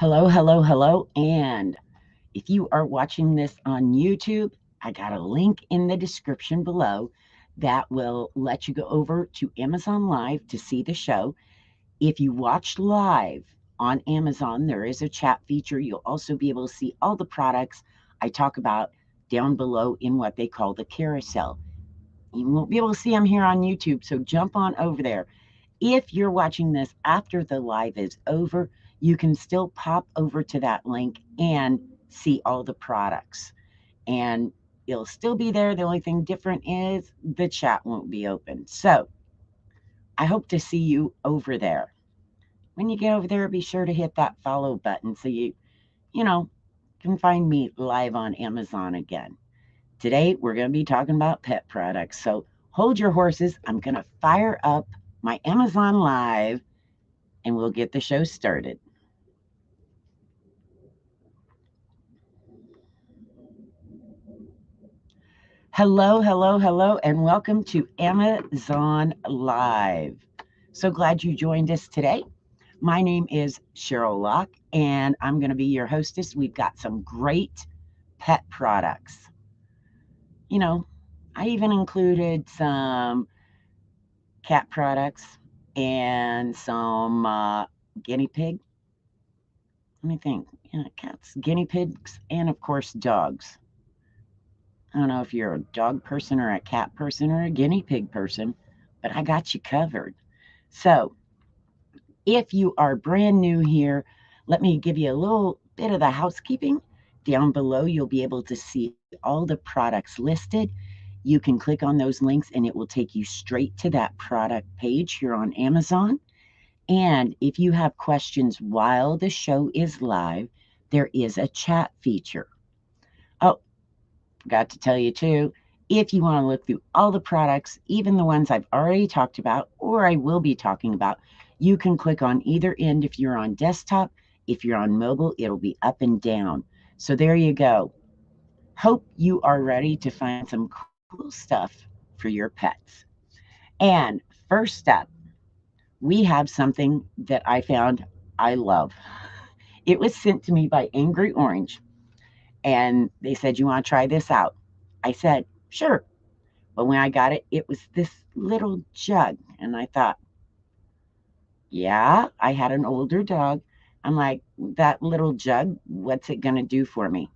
Hello, hello, hello. And if you are watching this on YouTube, I got a link in the description below that will let you go over to Amazon Live to see the show. If you watch live on Amazon, there is a chat feature. You'll also be able to see all the products I talk about down below in what they call the carousel. You won't be able to see them here on YouTube, so jump on over there. If you're watching this after the live is over, you can still pop over to that link and see all the products. And it'll still be there. The only thing different is the chat won't be open. So I hope to see you over there. When you get over there, be sure to hit that follow button so you can find me live on Amazon again. Today, we're going to be talking about pet products. So hold your horses. I'm going to fire up my Amazon Live and we'll get the show started. Hello, hello, hello, and welcome to Amazon Live. So glad you joined us today. My name is Cheryl Locke, and I'm going to be your hostess. We've got some great pet products. You know, I even included some cat products and some guinea pig. Let me think. Cats, guinea pigs, and of course, dogs. I don't know if you're a dog person or a cat person or a guinea pig person, but I got you covered. So, if you are brand new here, let me give you a little bit of the housekeeping. Down below, you'll be able to see all the products listed. You can click on those links and it will take you straight to that product page here on Amazon. And if you have questions while the show is live, there is a chat feature. Oh, forgot to tell you too, if you want to look through all the products, even the ones I've already talked about or I will be talking about, you can click on either end. If you're on desktop, if you're on mobile, it'll be up and down. So there you go. Hope you are ready to find some cool stuff for your pets. And first up, we have something that I found I love. It was sent to me by Angry Orange, and they said, "You want to try this out?" I said, "Sure." But when I got it, it was this little jug. And I thought, yeah, I had an older dog. I'm like, that little jug, what's it going to do for me?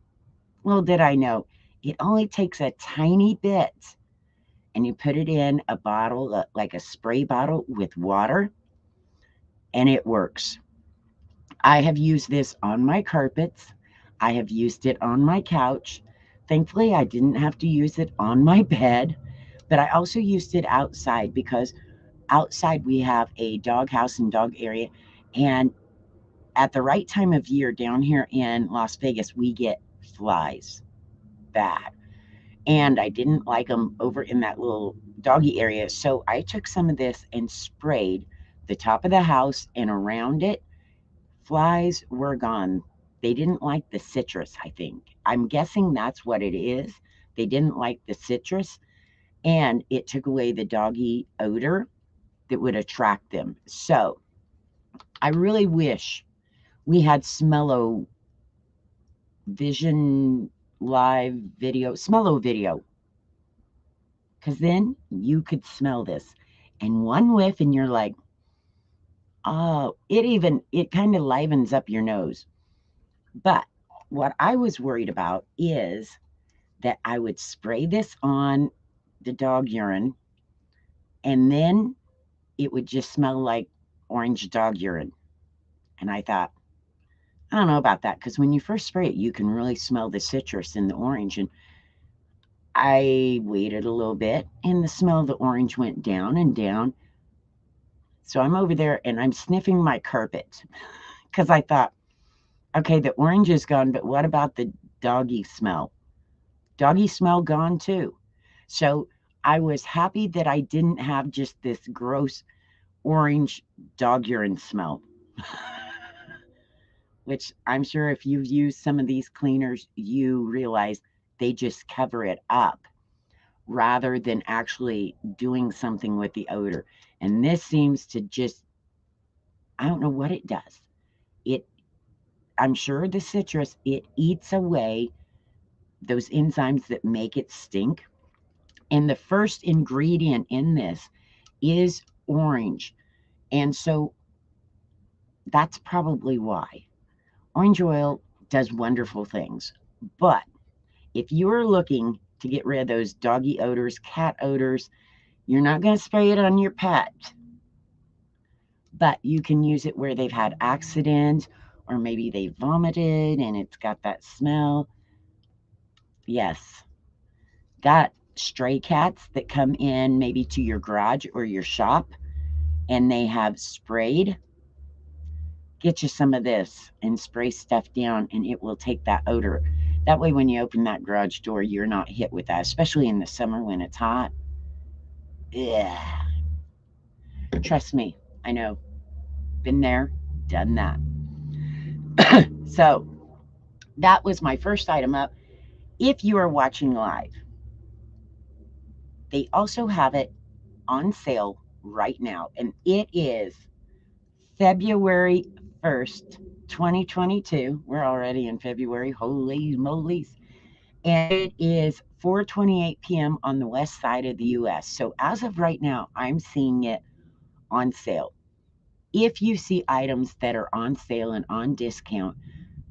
Little did I know, it only takes a tiny bit and you put it in a bottle, like a spray bottle with water, and it works. I have used this on my carpets. I have used it on my couch. Thankfully, I didn't have to use it on my bed, but I also used it outside because outside we have a dog house and dog area. And at the right time of year down here in Las Vegas, we get flies bad. And I didn't like them over in that little doggy area. So I took some of this and sprayed the top of the house and around it. Flies were gone. They didn't like the citrus, I think. I'm guessing that's what it is. They didn't like the citrus, and it took away the doggy odor that would attract them. So I really wish we had Smello Vision Live video, Smello video, because then you could smell this. And one whiff, and you're like, oh, it kind of livens up your nose. But what I was worried about is that I would spray this on the dog urine and then it would just smell like orange dog urine. And I thought, I don't know about that because when you first spray it, you can really smell the citrus in the orange. And I waited a little bit and the smell of the orange went down and down. So I'm over there and I'm sniffing my carpet because I thought, okay, the orange is gone, but what about the doggy smell? Doggy smell gone too. So I was happy that I didn't have just this gross orange dog urine smell, which I'm sure if you've used some of these cleaners, you realize they just cover it up rather than actually doing something with the odor. And this seems to just, I don't know what it does. It I'm sure the citrus, it eats away those enzymes that make it stink. And the first ingredient in this is orange. And so that's probably why. Orange oil does wonderful things. But if you're looking to get rid of those doggy odors, cat odors, you're not going to spray it on your pet. But you can use it where they've had accidents, or maybe they vomited and it's got that smell. Yes. Got stray cats that come in maybe to your garage or your shop and they have sprayed. Get you some of this and spray stuff down and it will take that odor. That way when you open that garage door, you're not hit with that, especially in the summer when it's hot. Yeah. Trust me, I know. Been there, done that. So that was my first item up. If you are watching live, they also have it on sale right now, and it is February 1st, 2022. We're already in February. Holy moly's. And it is 4:28 p.m. on the west side of the U.S. So as of right now, I'm seeing it on sale. If you see items that are on sale and on discount,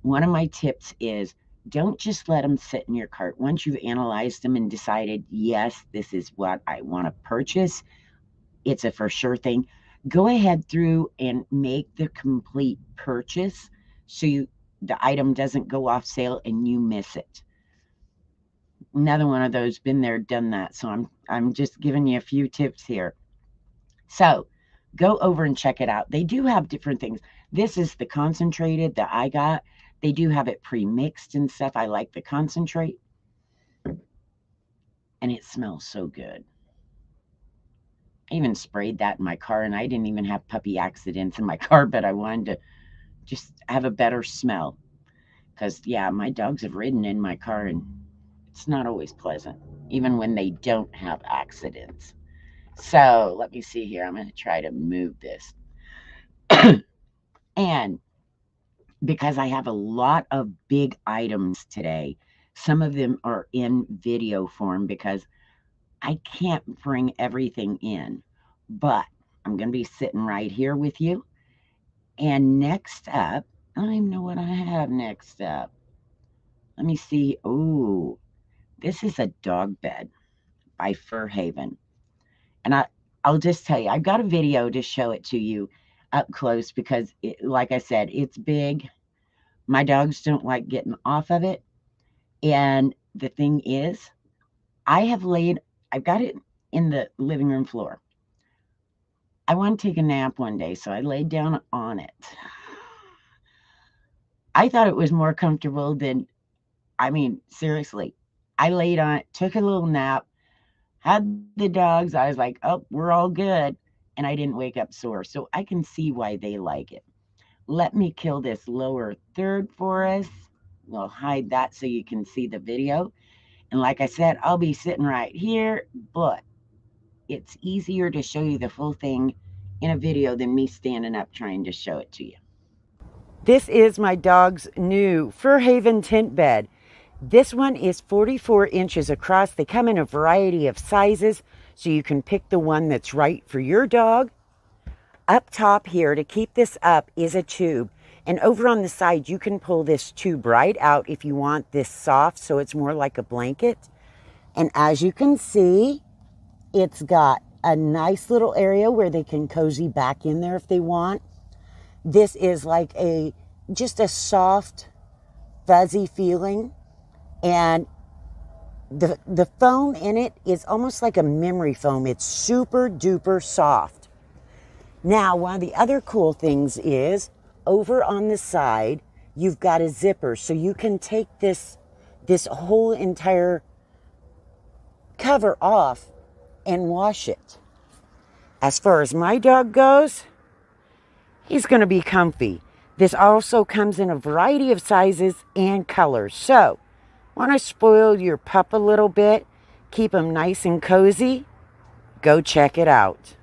one of my tips is don't just let them sit in your cart. Once you've analyzed them and decided, yes, this is what I want to purchase, it's a for sure thing. Go ahead through and make the complete purchase so the item doesn't go off sale and you miss it. Another one of those, been there, done that. So I'm just giving you a few tips here. So go over and check it out. They do have different things. This is the concentrated that I got. They do have it pre-mixed and stuff. I like the concentrate. And it smells so good. I even sprayed that in my car, and I didn't even have puppy accidents in my car, but I wanted to just have a better smell. Because, yeah, my dogs have ridden in my car, and it's not always pleasant, even when they don't have accidents. So let me see here. I'm going to try to move this. And because I have a lot of big items today, some of them are in video form because I can't bring everything in. But I'm going to be sitting right here with you. And next up, I don't even know what I have next up. Let me see. Oh, this is a dog bed by Haven. And I'll just tell you, I've got a video to show it to you up close because, like I said, it's big. My dogs don't like getting off of it. And the thing is, I've got it in the living room floor. I want to take a nap one day, so I laid down on it. I thought it was more comfortable than, seriously. I laid on it, took a little nap, had the dogs. I was like, oh, we're all good. And I didn't wake up sore. So I can see why they like it. Let me kill this lower third for us. We'll hide that so you can see the video. And like I said, I'll be sitting right here, but it's easier to show you the full thing in a video than me standing up trying to show it to you. This is my dog's new Haven Tint Bed. This one is 44 inches across. They come in a variety of sizes, so you can pick the one that's right for your dog. Up top here, to keep this up, is a tube. And over on the side, you can pull this tube right out if you want this soft, so it's more like a blanket. And as you can see, it's got a nice little area where they can cozy back in there if they want. This is like just a soft, fuzzy feeling. And the foam in it is almost like a memory foam. It's super duper soft. Now, one of the other cool things is over on the side, you've got a zipper. So you can take this whole entire cover off and wash it. As far as my dog goes, he's going to be comfy. This also comes in a variety of sizes and colors. So, want to spoil your pup a little bit, keep him nice and cozy? Go check it out.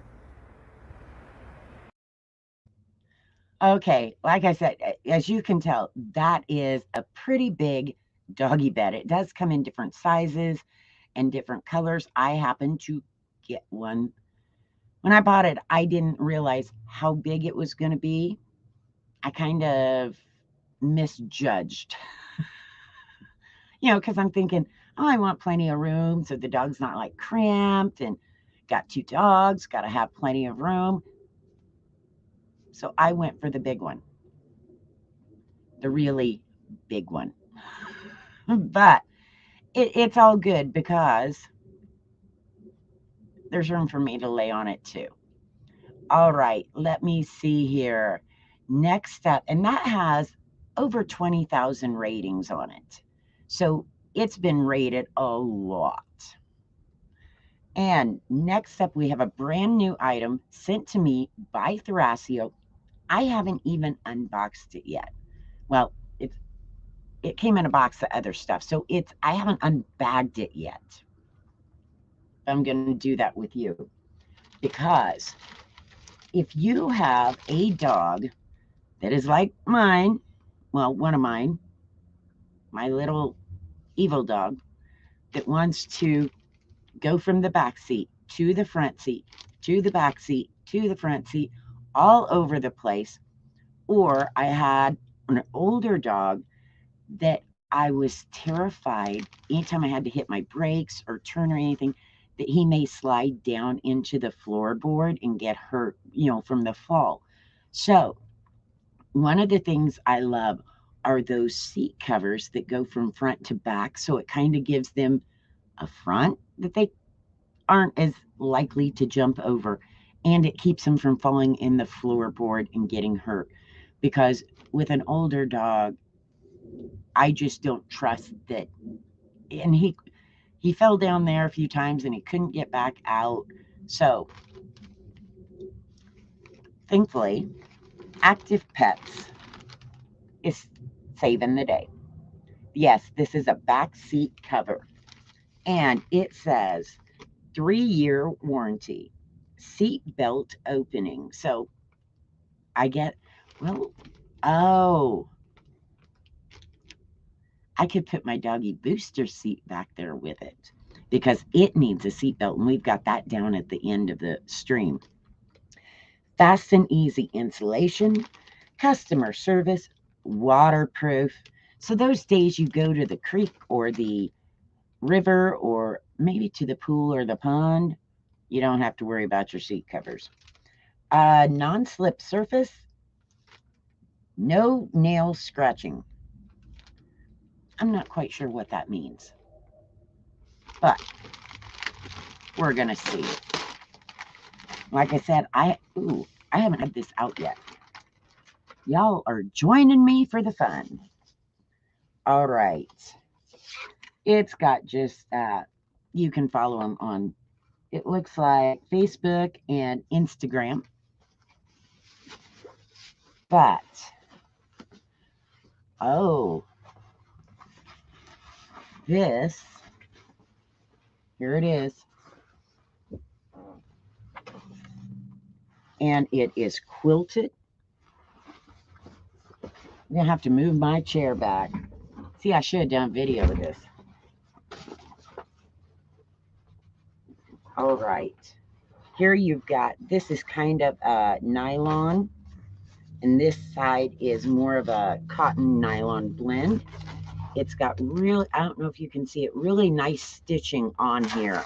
Okay, like I said, as you can tell, that is a pretty big doggy bed. It does come in different sizes and different colors. I happen to get one. When I bought it, I didn't realize how big it was going to be. I kind of misjudged, because I'm thinking, oh, I want plenty of room so the dog's not like cramped, and got 2 dogs, got to have plenty of room. So I went for the big one, the really big one. But it's all good because there's room for me to lay on it too. All right, let me see here. Next up, and that has over 20,000 ratings on it. So it's been rated a lot. And next up, we have a brand new item sent to me by Thrasio. I haven't even unboxed it yet. Well, it came in a box of other stuff, so I haven't unbagged it yet. I'm going to do that with you because if you have a dog that is like mine, well, one of mine, my little evil dog, that wants to go from the back seat to the front seat, to the back seat, to the front seat, all over the place. Or I had an older dog that I was terrified anytime I had to hit my brakes or turn or anything, that he may slide down into the floorboard and get hurt, from the fall. So one of the things I love are those seat covers that go from front to back. So it kind of gives them a front that they aren't as likely to jump over. And it keeps them from falling in the floorboard and getting hurt. Because with an older dog, I just don't trust that. And he fell down there a few times and he couldn't get back out. So thankfully, Active Pets is saving the day. Yes, this is a back seat cover. And it says 3-year warranty, seat belt opening. So I get, well, oh, I could put my doggy booster seat back there with it because it needs a seat belt, and we've got that down at the end of the stream. Fast and easy installation, customer service, waterproof. So those days you go to the creek or the river or maybe to the pool or the pond, you don't have to worry about your seat covers. Non-slip surface, no nail scratching. I'm not quite sure what that means, but we're gonna see. Like I said, I haven't had this out yet. Y'all are joining me for the fun. All right. It's got just you can follow them on, it looks like Facebook and Instagram. But oh, this, here it is. And it is quilted. I'm going to have to move my chair back. See, I should have done a video of this. All right. Here you've got, this is kind of a nylon. And this side is more of a cotton nylon blend. It's got really, I don't know if you can see it, really nice stitching on here.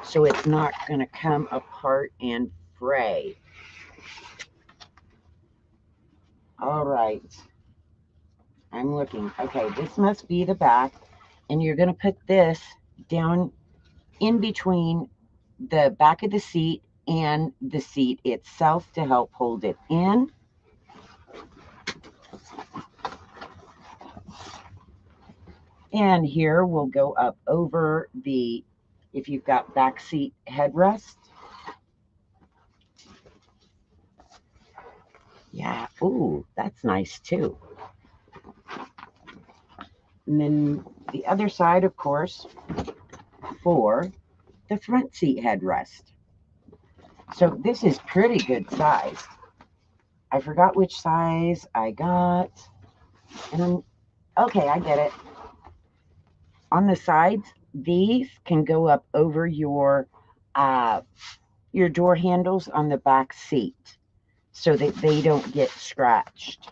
So it's not going to come apart and fray. All right. I'm looking. Okay, this must be the back. And you're going to put this down in between the back of the seat and the seat itself to help hold it in. And here we'll go up over the, if you've got back seat headrest. Yeah, ooh, that's nice too. And then the other side, of course, for the front seat headrest. So this is pretty good size. I forgot which size I got. And okay, I get it. On the sides, these can go up over your door handles on the back seat so that they don't get scratched.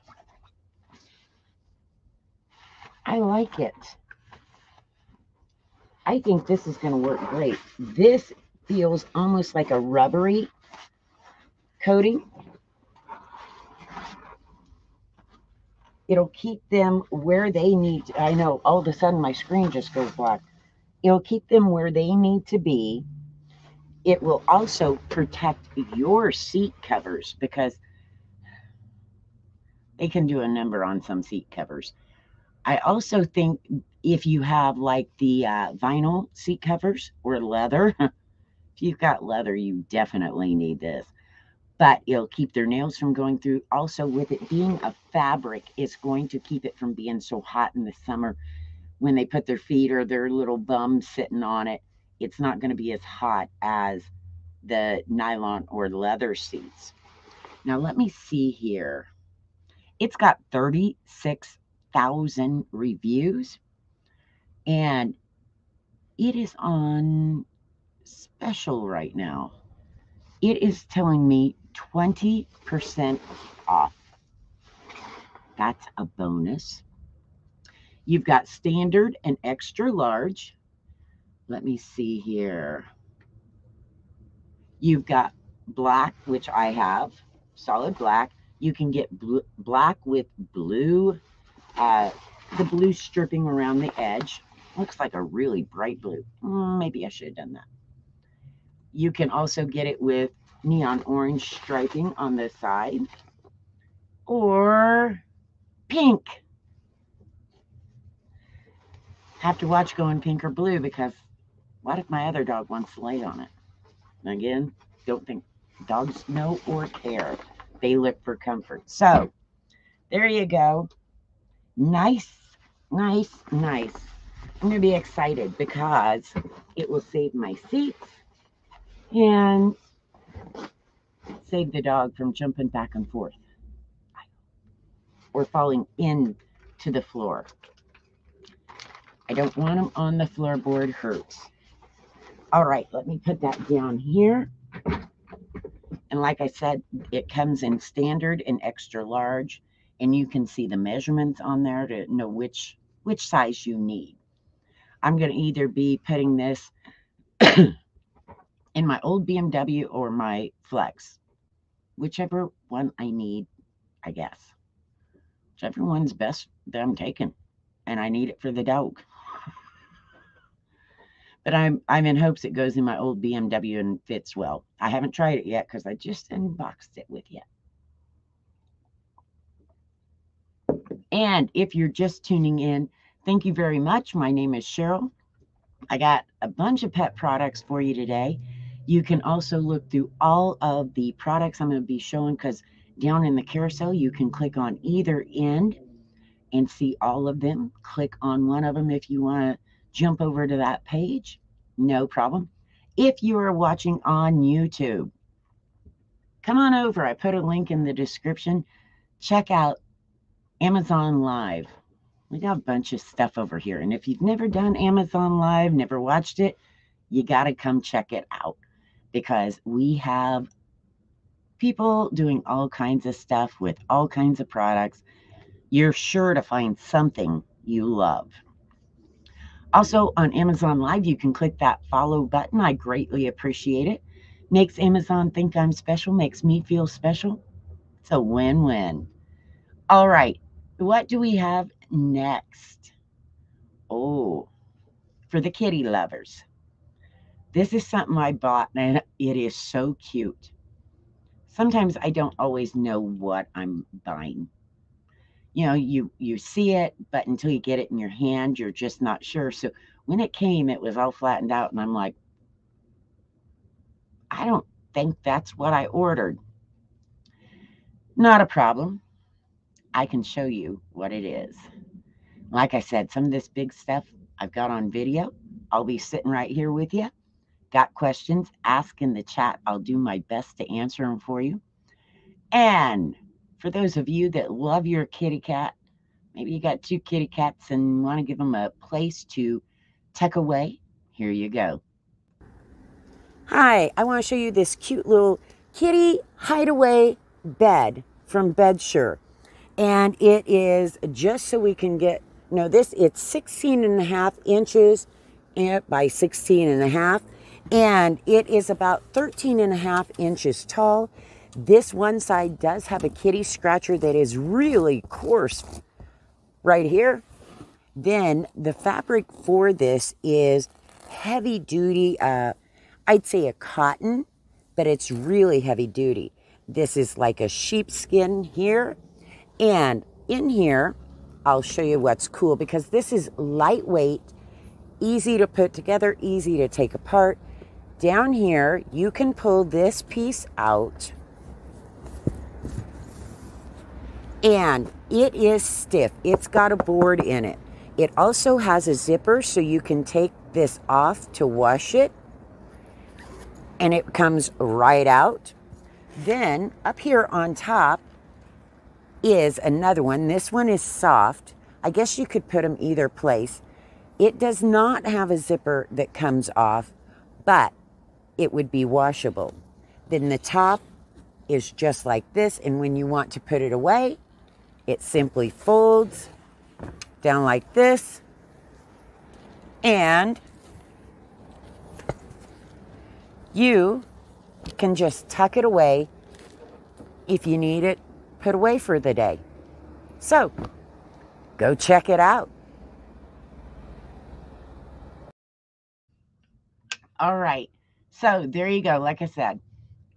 I like it. I think this is going to work great. This feels almost like a rubbery coating. It'll keep them where they need to. I know, all of a sudden my screen just goes black. It'll keep them where they need to be. It will also protect your seat covers because they can do a number on some seat covers. I also think if you have like the vinyl seat covers or leather, if you've got leather, you definitely need this. But it'll keep their nails from going through. Also, with it being a fabric, it's going to keep it from being so hot in the summer when they put their feet or their little bum sitting on it. It's not going to be as hot as the nylon or leather seats. Now, let me see here. It's got 36,000 reviews, and it is on special right now. It is telling me 20% off. That's a bonus. You've got standard and extra large. Let me see here. You've got black, which I have, solid black. You can get black with blue, the blue stripping around the edge. Looks like a really bright blue. Maybe I should have done that. You can also get it with neon orange striping on the side or pink. Have to watch going pink or blue because what if my other dog wants to lay on it? Again, don't think dogs know or care. They look for comfort. So there you go. Nice, nice, nice. I'm going to be excited because it will save my seats and save the dog from jumping back and forth or falling into the floor. I don't want them on the floorboard. Hurts. All right, let me put that down here. And like I said, it comes in standard and extra large, and you can see the measurements on there to know which size you need. I'm going to either be putting this in my old BMW or my Flex, whichever one I need, I guess. Whichever one's best that I'm taking, and I need it for the dog. But I'm in hopes it goes in my old BMW and fits well. I haven't tried it yet because I just unboxed it with you. And if you're just tuning in, thank you very much. My name is Cheryl. I got a bunch of pet products for you today. You can also look through all of the products I'm going to be showing because down in the carousel, you can click on either end and see all of them. Click on one of them if you want to jump over to that page. No problem. If you are watching on YouTube, come on over. I put a link in the description. Check out Amazon Live. We got a bunch of stuff over here. And if you've never done Amazon Live, never watched it, you got to come check it out because we have people doing all kinds of stuff with all kinds of products. You're sure to find something you love. Also on Amazon Live, you can click that follow button. I greatly appreciate it. Makes Amazon think I'm special, makes me feel special. It's a win-win. All right, what do we have next? Oh, for the kitty lovers. This is something I bought and it is so cute. Sometimes I don't always know what I'm buying. You know, you see it, but until you get it in your hand, you're just not sure. So when it came, it was all flattened out, and I'm like, I don't think that's what I ordered. Not a problem. I can show you what it is. Like I said, some of this big stuff I've got on video. I'll be sitting right here with you. Got questions? Ask in the chat. I'll do my best to answer them for you. And for those of you that love your kitty cat, maybe you got 2 kitty cats and want to give them a place to tuck away, here you go. Hi, I want to show you this cute little kitty hideaway bed from Bedsure. And it is just so we can get, it's 16.5 inches by 16.5. And it is about 13.5 inches tall. This one side does have a kitty scratcher that is really coarse right here. Then the fabric for this is heavy duty, I'd say a cotton, but it's really heavy duty. This is like a sheepskin here. And in here, I'll show you what's cool because this is lightweight, easy to put together, easy to take apart. Down here, you can pull this piece out. And it is stiff. It's got a board in it. It also has a zipper so you can take this off to wash it. And it comes right out. Then up here on top is another one. This one is soft. I guess you could put them either place. It does not have a zipper that comes off, but it would be washable. Then the top is just like this, and when you want to put it away, it simply folds down like this, and you can just tuck it away if you need it put away for the day. So, go check it out. All right. So, there you go. Like I said,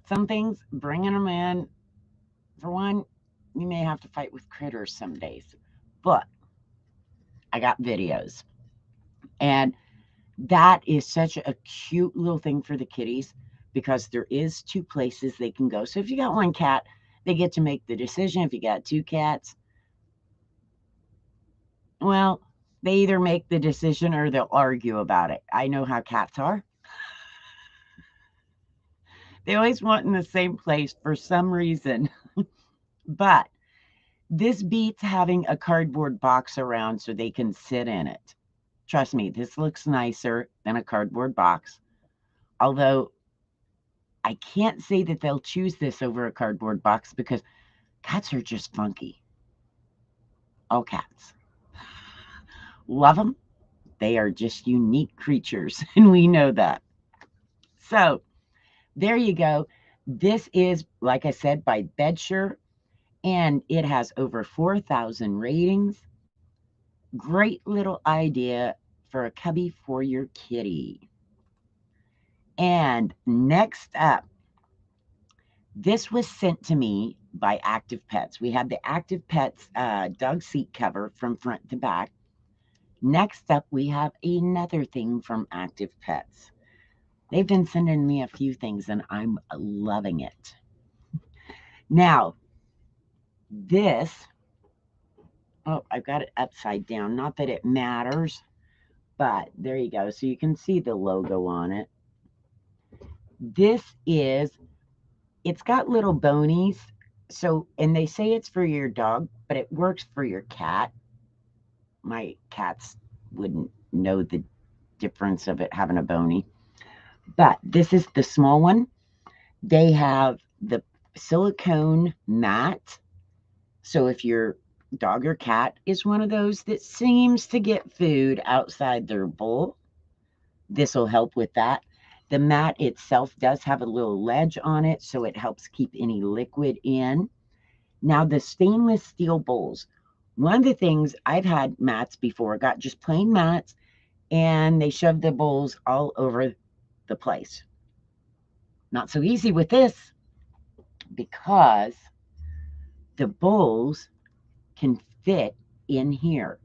some things, bringing them in, for one, you may have to fight with critters some days. But I got videos. And that is such a cute little thing for the kitties because there is 2 places they can go. So if you got 1 cat, they get to make the decision. If you got 2 cats, well, they either make the decision or they'll argue about it. I know how cats are. They always want in the same place for some reason. But this beats having a cardboard box around so they can sit in it. Trust me, this looks nicer than a cardboard box. Although I can't say that they'll choose this over a cardboard box because cats are just funky. All cats. Love them. They are just unique creatures, and we know that. So there you go. This is, like I said, by Bedsure, and it has over 4,000 ratings. Great little idea for a cubby for your kitty. And next up, this was sent to me by Active Pets. We had the Active Pets dog seat cover from front to back. Next up, we have another thing from Active Pets. They've been sending me a few things, and I'm loving it. Now, this, oh, I've got it upside down. Not that it matters, but there you go. So you can see the logo on it. This is, it's got little bonies. So, and they say it's for your dog, but it works for your cat. My cats wouldn't know the difference of it having a bony. But this is the small one. They have the silicone mat. So if your dog or cat is one of those that seems to get food outside their bowl, this will help with that. The mat itself does have a little ledge on it, so it helps keep any liquid in. Now, the stainless steel bowls. One of the things, I've had mats before, got just plain mats, and they shoved the bowls all over the place. Not so easy with this because the bowls can fit in here.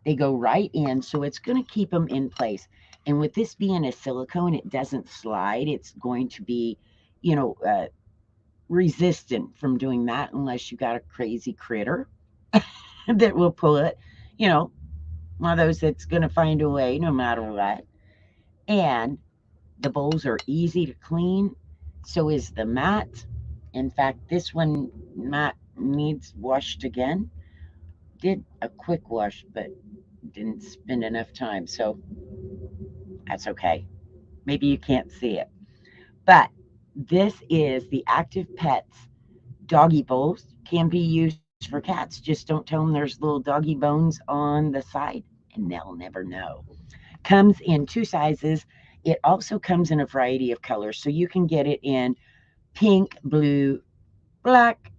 They go right in, so it's going to keep them in place. And with this being a silicone, it doesn't slide. It's going to be, resistant from doing that unless you got a crazy critter that will pull it. One of those that's going to find a way no matter what. And the bowls are easy to clean. So is the mat. In fact, this one mat needs washed again. Did a quick wash, but didn't spend enough time, so that's okay. Maybe you can't see it. But this is the Active Pets doggy bowls. Can be used for cats. Just don't tell them there's little doggy bones on the side, and they'll never know. Comes in two sizes. It also comes in a variety of colors, so you can get it in pink, blue, black,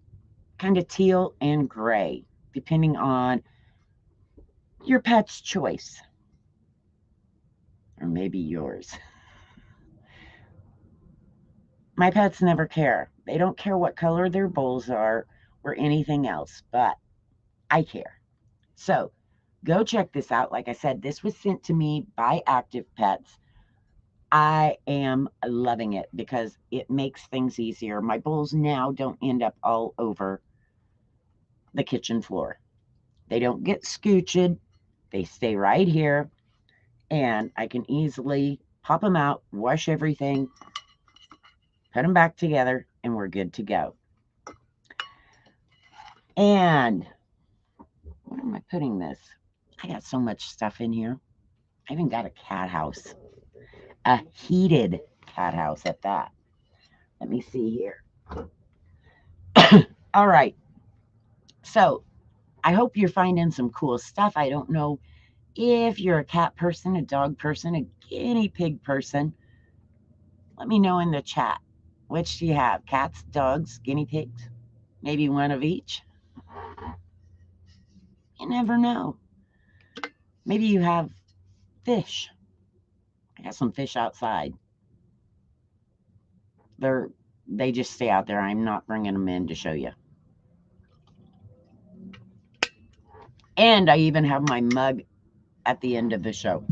kind of teal, and gray, depending on your pet's choice, or maybe yours. My pets never care. They don't care what color their bowls are or anything else, but I care. So go check this out. Like I said, this was sent to me by Active Pets. I am loving it because it makes things easier. My bowls now don't end up all over the kitchen floor. They don't get scooched. They stay right here, and I can easily pop them out, wash everything, put them back together, and we're good to go. And where am I putting this? I got so much stuff in here. I even got a cat house, a heated cat house at that. Let me see here. All right. So I hope you're finding some cool stuff. I don't know if you're a cat person, a dog person, a guinea pig person. Let me know in the chat. Which do you have? Cats, dogs, guinea pigs? Maybe one of each? You never know. Maybe you have fish. I got some fish outside. They just stay out there. I'm not bringing them in to show you. And I even have my mug at the end of the show.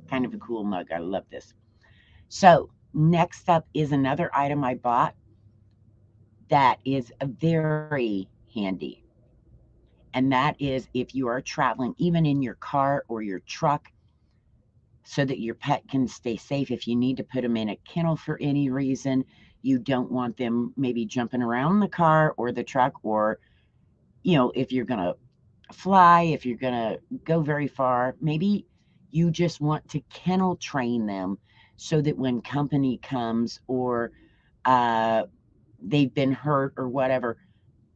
Kind of a cool mug. I love this. So next up is another item I bought that is very handy. And that is if you are traveling, even in your car or your truck, so that your pet can stay safe. If you need to put them in a kennel for any reason, you don't want them maybe jumping around the car or the truck, or, if you're going to fly, if you're going to go very far, maybe you just want to kennel train them so that when company comes or they've been hurt or whatever,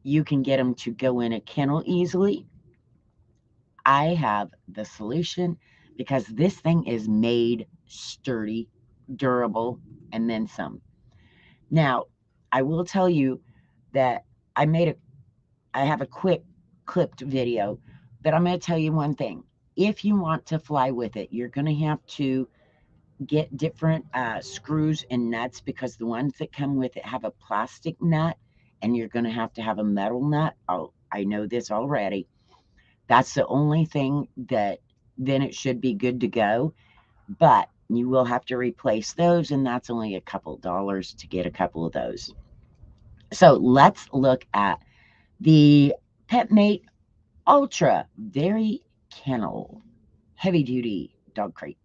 you can get them to go in a kennel easily. I have the solution because this thing is made sturdy, durable, and then some. Now, I will tell you that I have a quick clipped video, but I'm going to tell you one thing. If you want to fly with it, you're going to have to get different screws and nuts, because the ones that come with it have a plastic nut, and you're going to have a metal nut. I know this already. That's the only thing that then it should be good to go. But you will have to replace those, and that's only a couple dollars to get a couple of those. So let's look at the PetMate Ultra Very Kennel Heavy Duty Dog Crate.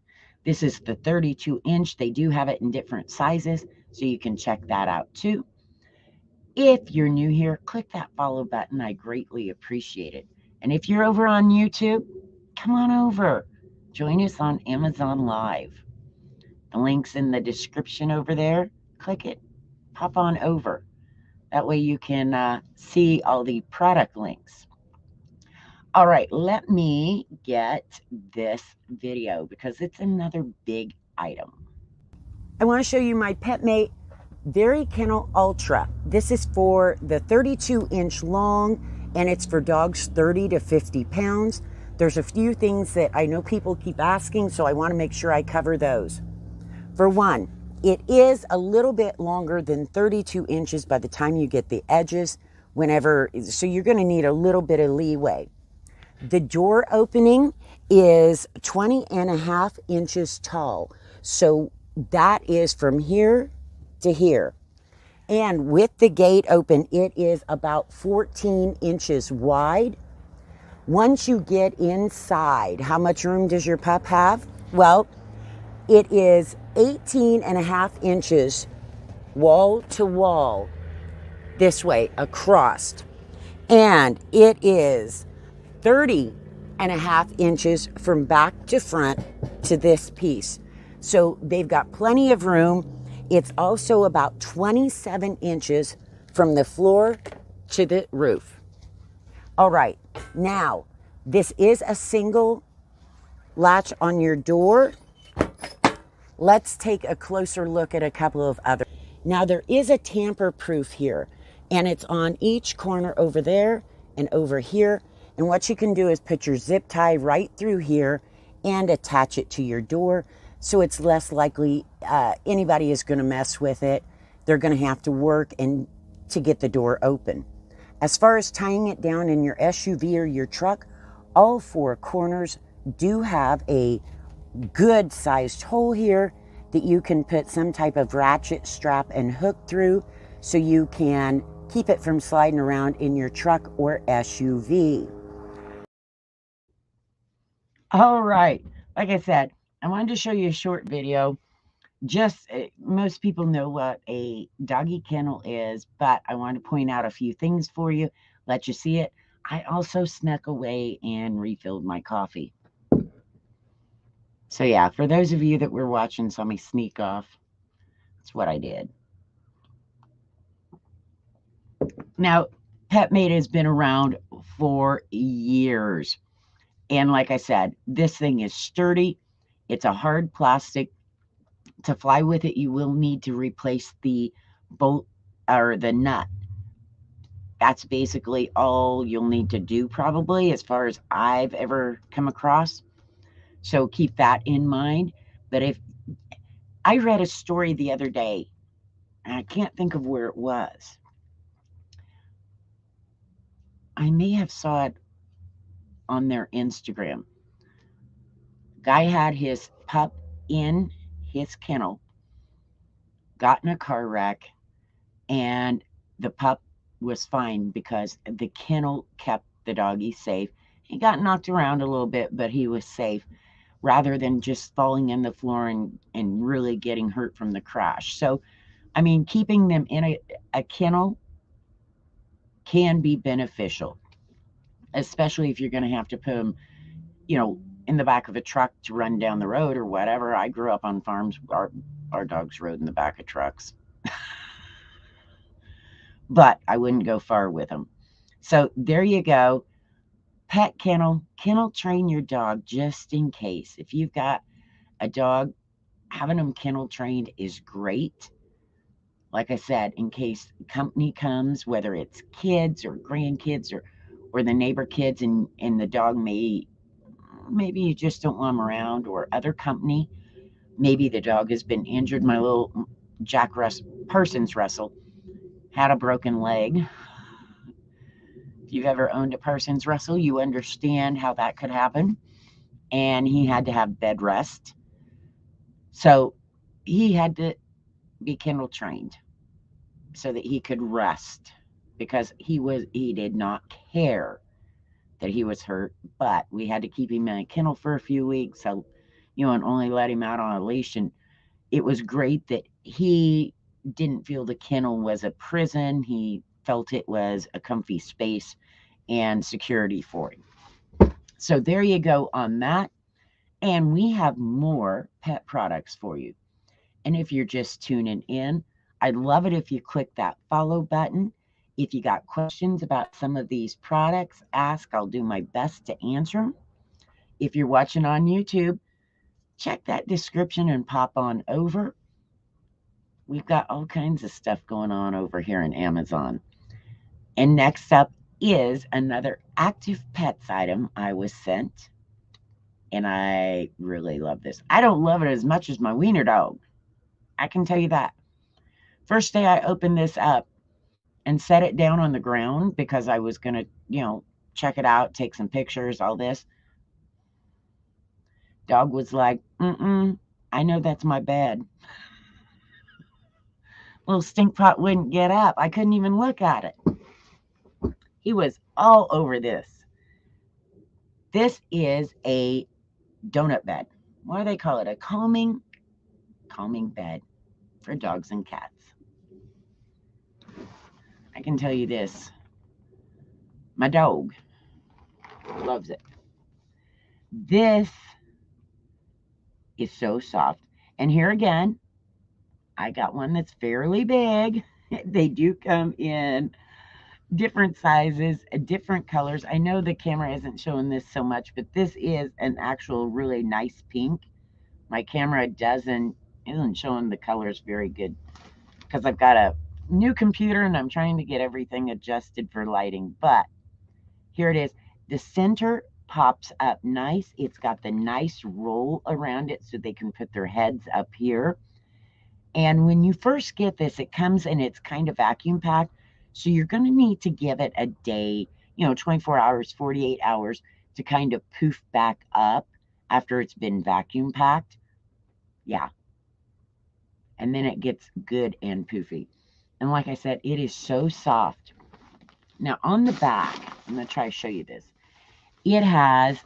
This is the 32-inch. They do have it in different sizes, so you can check that out too. If you're new here, click that follow button. I greatly appreciate it. And if you're over on YouTube, come on over. Join us on Amazon Live. The link's in the description over there. Click it. Pop on over. That way you can see all the product links. All right, let me get this video because it's another big item. I want to show you my PetMate Very Kennel Ultra. This is for the 32-inch long, and it's for dogs 30 to 50 pounds. There's a few things that I know people keep asking, so I want to make sure I cover those. For one, it is a little bit longer than 32 inches by the time you get the edges, so you're going to need a little bit of leeway. The door opening is 20.5 inches tall, so that is from here to here. And with the gate open, it is about 14 inches wide. Once you get inside, how much room does your pup have? Well, it is 18.5 inches wall to wall this way across. And it is 30.5 inches from back to front to this piece. So they've got plenty of room. It's also about 27 inches from the floor to the roof. All right, now this is a single latch on your door. Let's take a closer look at a couple of other. Now there is a tamper proof here, and it's on each corner over there and over here. And what you can do is put your zip tie right through here and attach it to your door, so it's less likely anybody is going to mess with it. They're going to have to work and to get the door open. As far as tying it down in your SUV or your truck, all four corners do have a good sized hole here that you can put some type of ratchet strap and hook through, so you can keep it from sliding around in your truck or SUV. All right, like I said, I wanted to show you a short video. Just most people know what a doggy kennel is, but I want to point out a few things for you, let you see it. I also snuck away and refilled my coffee. So yeah, for those of you that were watching, saw me sneak off, that's what I did. Now, PetMate has been around for years. And like I said, this thing is sturdy. It's a hard plastic. To fly with it, you will need to replace the bolt or the nut. That's basically all you'll need to do, probably, as far as I've ever come across. So keep that in mind. But if I read a story the other day, and I can't think of where it was. I may have saw it on their Instagram. Guy had his pup in his kennel, got in a car wreck, and the pup was fine because the kennel kept the doggy safe. He got knocked around a little bit, but he was safe, rather than just falling in the floor and really getting hurt from the crash. So, I mean, keeping them in a kennel can be beneficial, especially if you're going to have to put them, in the back of a truck to run down the road or whatever. I grew up on farms. Our dogs rode in the back of trucks. But I wouldn't go far with them. So there you go. Pet kennel train your dog just in case. If you've got a dog, having them kennel trained is great. Like I said, in case company comes, whether it's kids or grandkids or the neighbor kids, and the dog maybe you just don't want them around, or other company. Maybe the dog has been injured. My little Jack Parsons Russell had a broken leg. If you've ever owned a Parsons Russell, you understand how that could happen. And he had to have bed rest. So he had to be kennel trained so that he could rest, because he did not care that he was hurt, but we had to keep him in a kennel for a few weeks. So, and only let him out on a leash. And it was great that he didn't feel the kennel was a prison. He felt it was a comfy space and security for him. So there you go on that. And we have more pet products for you. And if you're just tuning in, I'd love it if you click that follow button. If you got questions about some of these products, ask. I'll do my best to answer them. If you're watching on YouTube, check that description and pop on over. We've got all kinds of stuff going on over here in Amazon. And next up is another active pets item I was sent. And I really love this. I don't love it as much as my wiener dog. I can tell you that. First day I opened this up and set it down on the ground because I was going to, check it out, take some pictures, all this. Dog was like, I know that's my bed. Little stink pot wouldn't get up. I couldn't even look at it. He was all over this. This is a donut bed. What do they call it? A calming bed for dogs and cats. I can tell you this. My dog loves it. This is so soft. And here again, I got one that's fairly big. They do come in different sizes, different colors. I know the camera isn't showing this so much, but this is an actual really nice pink. My camera isn't showing the colors very good because I've got a new computer and I'm trying to get everything adjusted for lighting. But here it is. The center pops up nice. It's got the nice roll around it so they can put their heads up here. And when you first get this, it comes and it's kind of vacuum packed. So you're going to need to give it a day, 24 hours, 48 hours to kind of poof back up after it's been vacuum packed. Yeah. And then it gets good and poofy. And like I said, it is so soft. Now on the back, I'm going to try to show you this. It has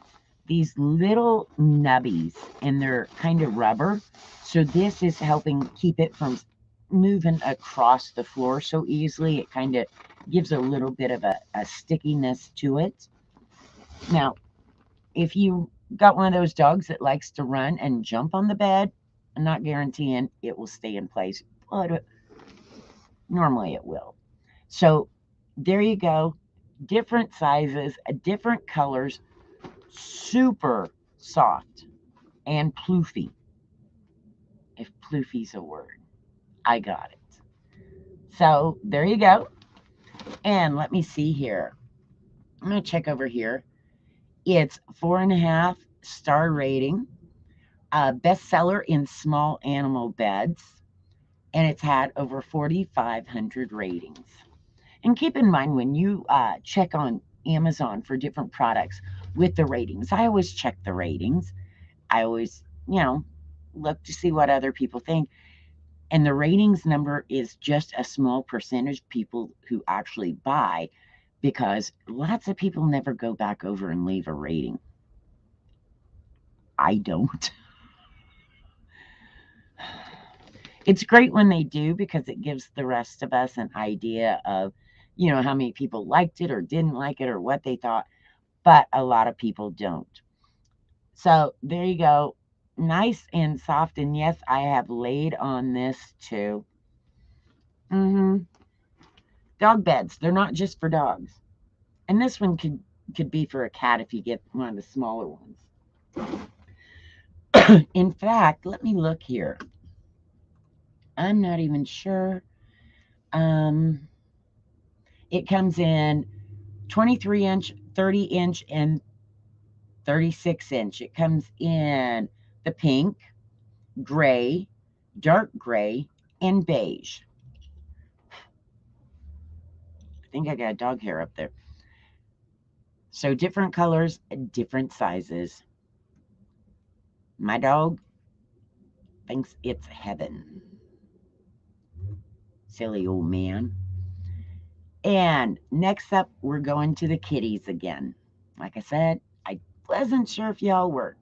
these little nubbies and they're kind of rubber. So this is helping keep it from moving across the floor so easily. It kind of gives a little bit of a stickiness to it. Now, if you got one of those dogs that likes to run and jump on the bed, I'm not guaranteeing it will stay in place, but normally it will. So there you go. Different sizes, different colors, super soft and ploofy. If ploofy's a word, I got it. So there you go. And let me see here. I'm going to check over here. It's 4.5 star rating, bestseller in small animal beds, and it's had over 4,500 ratings. And keep in mind when you check on Amazon for different products with the ratings, I always check the ratings. I always, look to see what other people think. And the ratings number is just a small percentage of people who actually buy, because lots of people never go back over and leave a rating. I don't. It's great when they do because it gives the rest of us an idea of, how many people liked it or didn't like it or what they thought. But a lot of people don't. So there you go. Nice and soft. And yes, I have laid on this too. Dog beds. They're not just for dogs. And this one could be for a cat if you get one of the smaller ones. In fact, let me look here. I'm not even sure. It comes in 23 inch, 30 inch, and 36 inch. It comes in the pink, gray, dark gray, and beige. I think I got a dog hair up there. So different colors, different sizes. My dog thinks it's heaven. Silly old man. And next up, we're going to the kitties again. Like I said, I wasn't sure if y'all were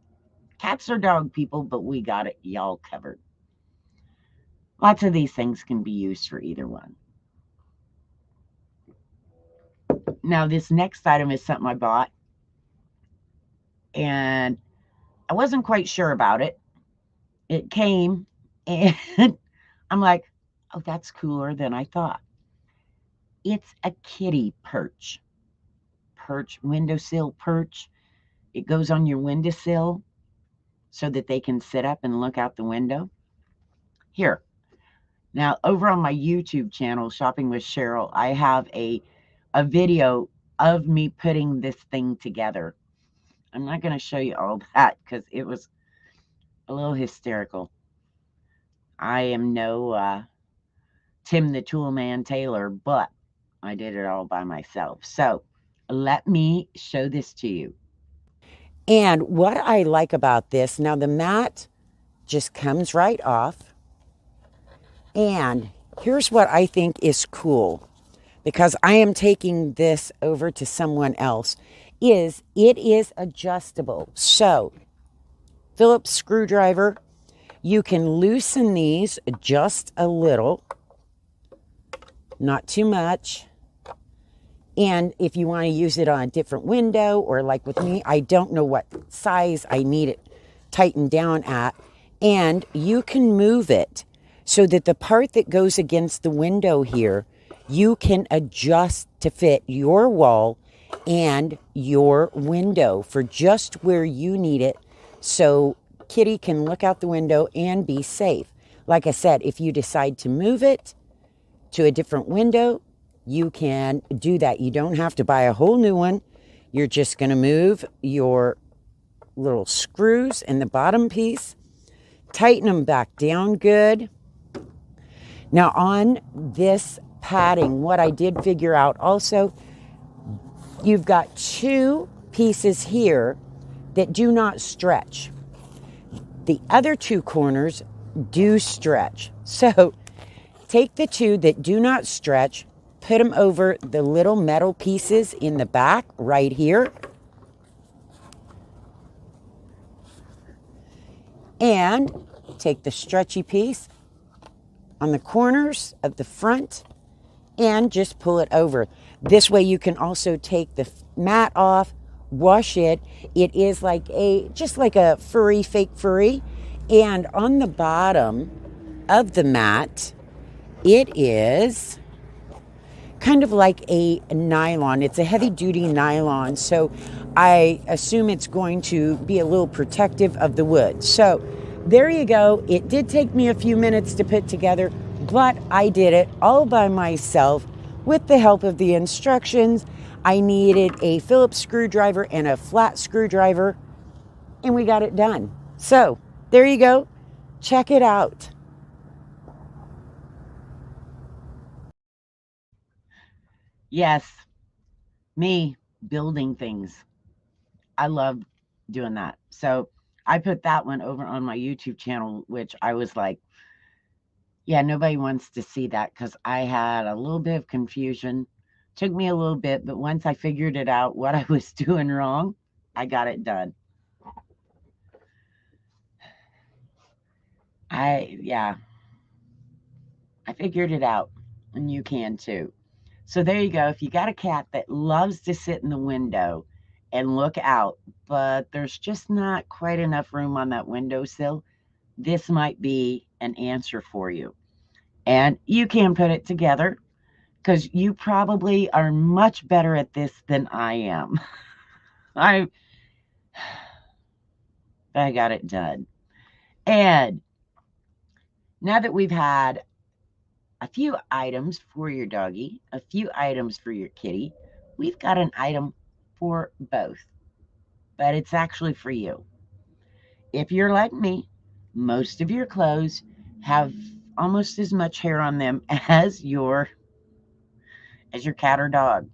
cats or dog people, but we got it y'all covered. Lots of these things can be used for either one. Now, this next item is something I bought, and I wasn't quite sure about it. It came, and I'm like, oh, that's cooler than I thought. It's a kitty perch. Windowsill perch. It goes on your windowsill so that they can sit up and look out the window. Here. Now, over on my YouTube channel, Shopping with Cheryl, I have a video of me putting this thing together. I'm not going to show you all that because it was a little hysterical. I am no Tim the Toolman Taylor, but I did it all by myself. So let me show this to you. And what I like about this, now the mat just comes right off. And here's what I think is cool, because I am taking this over to someone else, is it is adjustable. So Phillips screwdriver, you can loosen these just a little, not too much. And if you want to use it on a different window, or like with me, I don't know what size I need it tightened down at. And you can move it so that the part that goes against the window here, you can adjust to fit your wall and your window for just where you need it, so Kitty can look out the window and be safe. Like I said, if you decide to move it to a different window, you can do that. You don't have to buy a whole new one. You're just going to move your little screws in the bottom piece, tighten them back down good. Now on this padding, what I did figure out also, you've got two pieces here that do not stretch. The other two corners do stretch. So take the two that do not stretch, put them over the little metal pieces in the back right here. And take the stretchy piece on the corners of the front and just pull it over. This way you can also take the mat off, wash it. It is like just like a fake furry. And on the bottom of the mat, it is kind of like a nylon. It's a heavy duty nylon, so I assume it's going to be a little protective of the wood. So there you go. It did take me a few minutes to put together, but I did it all by myself with the help of the instructions. I needed a Phillips screwdriver and a flat screwdriver, and we got it done. So there you go. Check it out. Yes, me building things. I love doing that. So I put that one over on my YouTube channel, which I was like, yeah, nobody wants to see that because I had a little bit of confusion. Took me a little bit, but once I figured it out, what I was doing wrong, I got it done. I figured it out, and you can too. So there you go. If you got a cat that loves to sit in the window and look out, but there's just not quite enough room on that windowsill, this might be an answer for you. And you can put it together because you probably are much better at this than I am. I got it done. And now that we've had a few items for your doggy, a few items for your kitty, we've got an item for both, but it's actually for you. If you're like me, most of your clothes have almost as much hair on them as your cat or dog.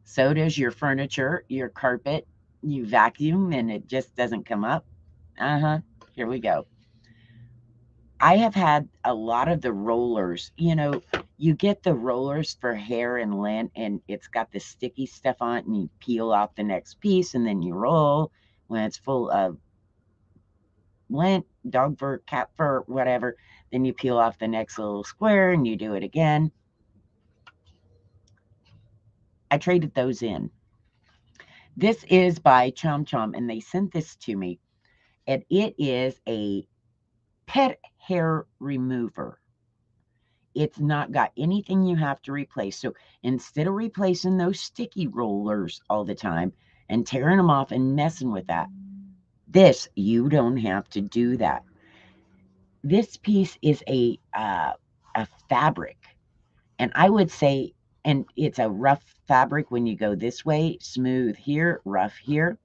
So does your furniture, your carpet. You vacuum and it just doesn't come up. Here we go. I have had a lot of the rollers. You get the rollers for hair and lint, and it's got the sticky stuff on it, and you peel off the next piece, and then you roll when it's full of lint, dog fur, cat fur, whatever. Then you peel off the next little square, and you do it again. I traded those in. This is by Chom Chom, and they sent this to me, and it is a pet hair remover. It's not got anything you have to replace. So instead of replacing those sticky rollers all the time and tearing them off and messing with that, this, you don't have to do that. This piece is a fabric, and I would say, and it's a rough fabric when you go this way, smooth here, rough here.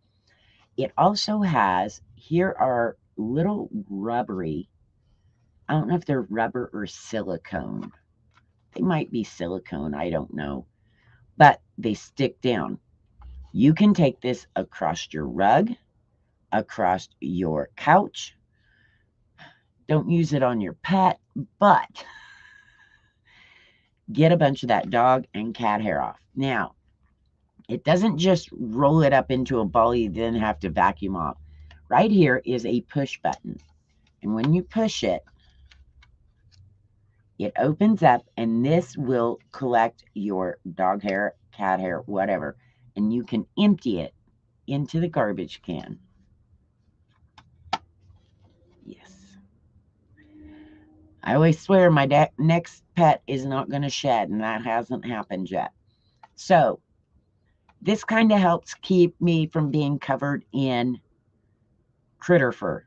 It also has, here are little rubbery, I don't know if they're rubber or silicone. They might be silicone, I don't know. But they stick down. You can take this across your rug, across your couch. Don't use it on your pet, but get a bunch of that dog and cat hair off. Now, it doesn't just roll it up into a ball you then have to vacuum off. Right here is a push button. And when you push it, It opens up, and this will collect your dog hair, cat hair, whatever, and you can empty it into the garbage can. Yes. I always swear my next pet is not going to shed, and that hasn't happened yet. So this kind of helps keep me from being covered in critter fur.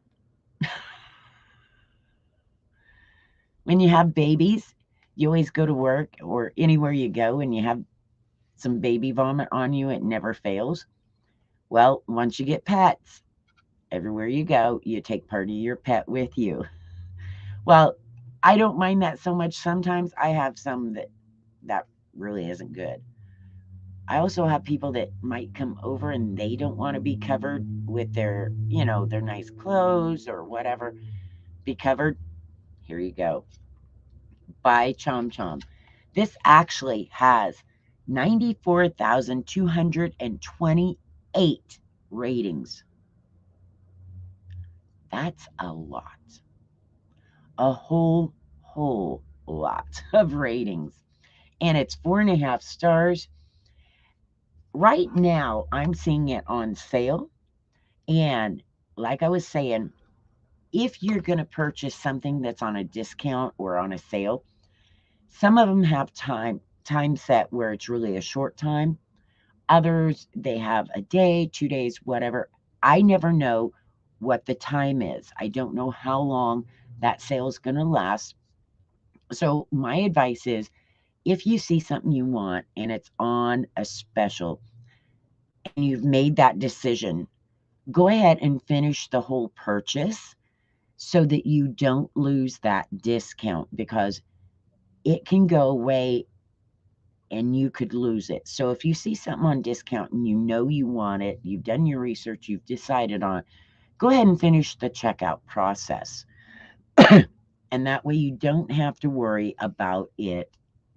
When you have babies, you always go to work or anywhere you go and you have some baby vomit on you, it never fails. Well, once you get pets, everywhere you go, you take part of your pet with you. Well, I don't mind that so much. Sometimes I have some that really isn't good. I also have people that might come over and they don't want to be covered with their, their nice clothes or whatever. Be covered. Here you go. By Chom Chom. This actually has 94,228 ratings. That's a lot. A whole lot of ratings. And it's 4.5 stars. Right now, I'm seeing it on sale. And like I was saying, if you're going to purchase something that's on a discount or on a sale, some of them have time set where it's really a short time. Others, they have a day, 2 days, whatever. I never know what the time is. I don't know how long that sale is going to last. So my advice is, if you see something you want and it's on a special and you've made that decision, go ahead and finish the whole purchase so that you don't lose that discount, because it can go away and you could lose it. So if you see something on discount and you know you want it, you've done your research, you've decided on it, go ahead and finish the checkout process. And that way you don't have to worry about it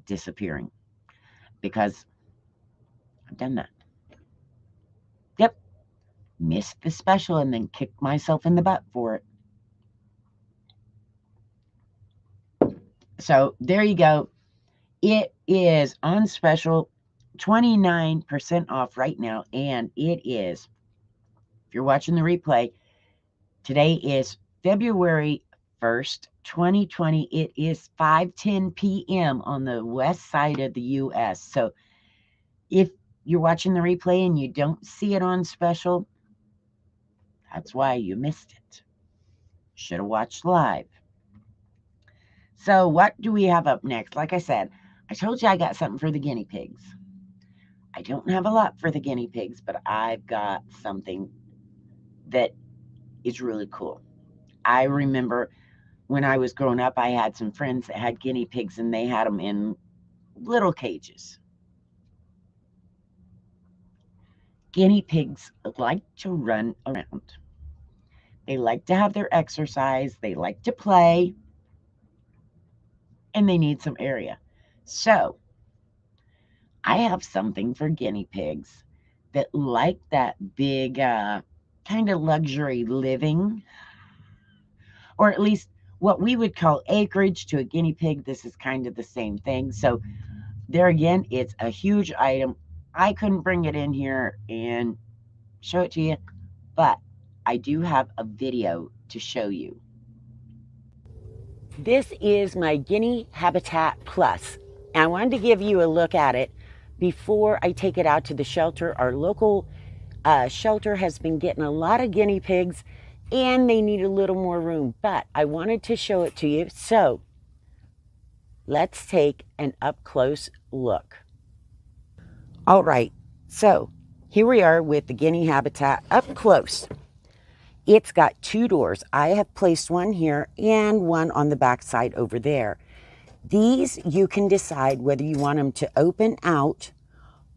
disappearing, because I've done that. Yep. Missed the special and then kicked myself in the butt for it. So there you go. It is on special, 29% off right now. And it is, if you're watching the replay, today is February 1st, 2020. It is 5:10 p.m. on the west side of the U.S. So if you're watching the replay and you don't see it on special, that's why you missed it. Should have watched live. So what do we have up next? Like I said, I told you I got something for the guinea pigs. I don't have a lot for the guinea pigs, but I've got something that is really cool. I remember when I was growing up, I had some friends that had guinea pigs, and they had them in little cages. Guinea pigs like to run around. They like to have their exercise. They like to play. And they need some area. So I have something for guinea pigs that like that big kind of luxury living, or at least what we would call acreage to a guinea pig. This is kind of the same thing. So there again, it's a huge item. I couldn't bring it in here and show it to you, but I do have a video to show you. This is my Guinea Habitat Plus. And I wanted to give you a look at it before I take it out to the shelter. Our local shelter has been getting a lot of guinea pigs, and they need a little more room. But I wanted to show it to you. So let's take an up-close look. All right, so here we are with the Guinea Habitat up close. It's got 2 doors. I have placed one here and one on the back side over there. These, you can decide whether you want them to open out,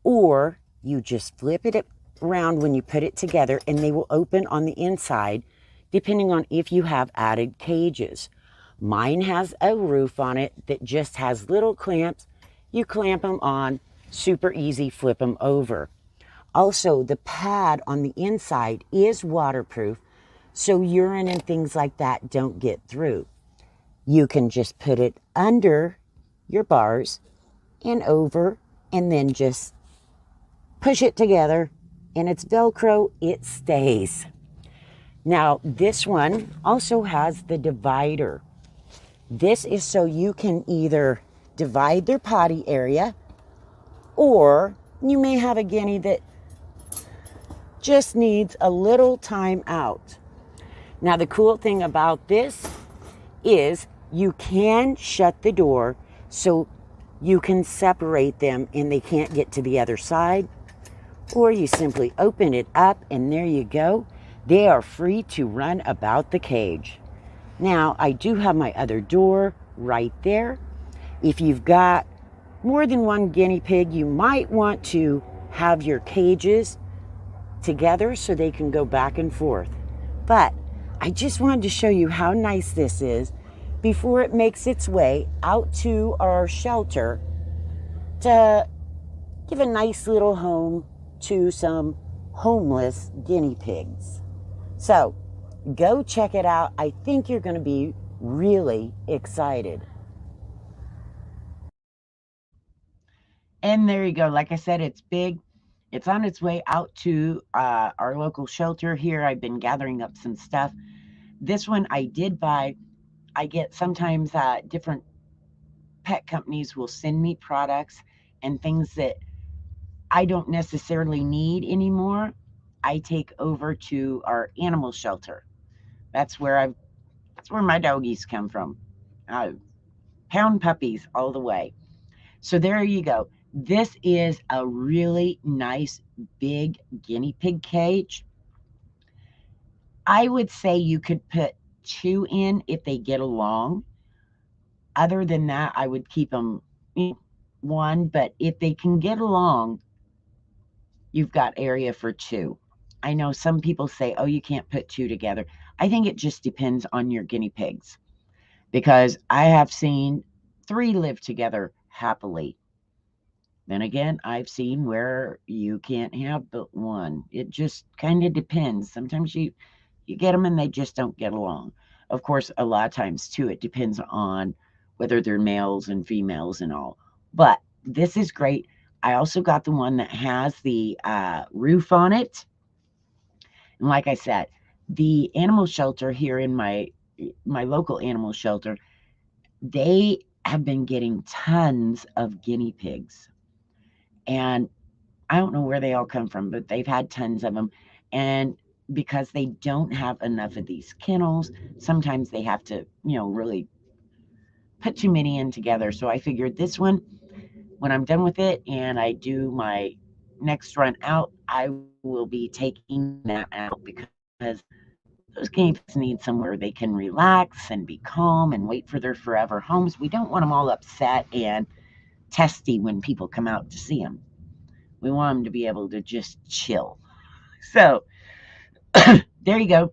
or you just flip it around when you put it together and they will open on the inside, depending on if you have added cages. Mine has a roof on it that just has little clamps. You clamp them on, super easy, flip them over. Also, the pad on the inside is waterproof, so urine and things like that don't get through. You can just put it under your bars and over, and then just push it together, and it's Velcro, it stays. Now, this one also has the divider. This is so you can either divide their potty area, or you may have a guinea that just needs a little time out. Now, the cool thing about this is you can shut the door so you can separate them and they can't get to the other side, or you simply open it up and there you go. They are free to run about the cage. Now, I do have my other door right there. If you've got more than one guinea pig, you might want to have your cages together so they can go back and forth. But I just wanted to show you how nice this is before it makes its way out to our shelter to give a nice little home to some homeless guinea pigs. So go check it out. I think you're going to be really excited. And there you go. Like I said, it's big. It's on its way out to our local shelter here. I've been gathering up some stuff. This one I did buy. I get sometimes different pet companies will send me products and things that I don't necessarily need anymore. I take over to our animal shelter. That's where my doggies come from. Uh, Pound puppies all the way. So there you go. This is a really nice big guinea pig cage. I would say you could put 2 in if they get along. Other than that, I would keep them one, but if they can get along, you've got area for 2. I know some people say, oh, you can't put 2 together. I think it just depends on your guinea pigs, because I have seen 3 live together happily. Then again, I've seen where you can't have but one. It just kind of depends. Sometimes you get them and they just don't get along. Of course, a lot of times too, it depends on whether they're males and females and all. But this is great. I also got the one that has the roof on it. And like I said, the animal shelter here in my local animal shelter, they have been getting tons of guinea pigs. And I don't know where they all come from, but they've had tons of them. And because they don't have enough of these kennels, sometimes they have to, really put too many in together. So I figured this one, when I'm done with it and I do my next run out, I will be taking that out, because those guinea pigs need somewhere they can relax and be calm and wait for their forever homes. We don't want them all upset and testy when people come out to see them. We want them to be able to just chill. So there you go.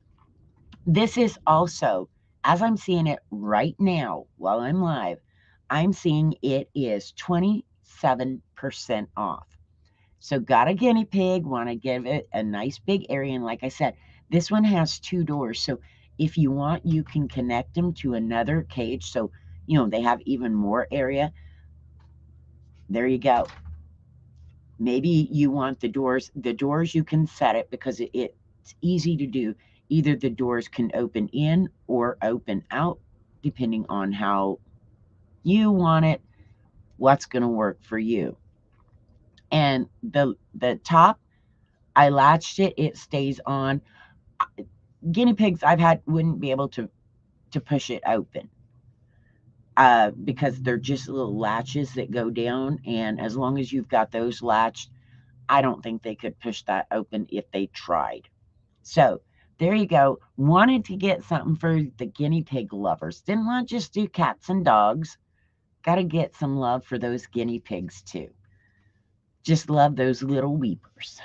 This is also, as I'm seeing it right now while I'm live, I'm seeing it is 27% off. So got a guinea pig, want to give it a nice big area. And like I said, this one has 2 doors. So if you want, you can connect them to another cage. So, they have even more area. There you go. Maybe you want the doors. The doors, you can set it because it's easy to do. Either the doors can open in or open out, depending on how you want it, what's going to work for you. And the top, I latched it. It stays on. Guinea pigs I've had wouldn't be able to push it open, because they're just little latches that go down. And as long as you've got those latched, I don't think they could push that open if they tried. So there you go. Wanted to get something for the guinea pig lovers. Didn't want to just do cats and dogs. Got to get some love for those guinea pigs too. Just love those little weepers.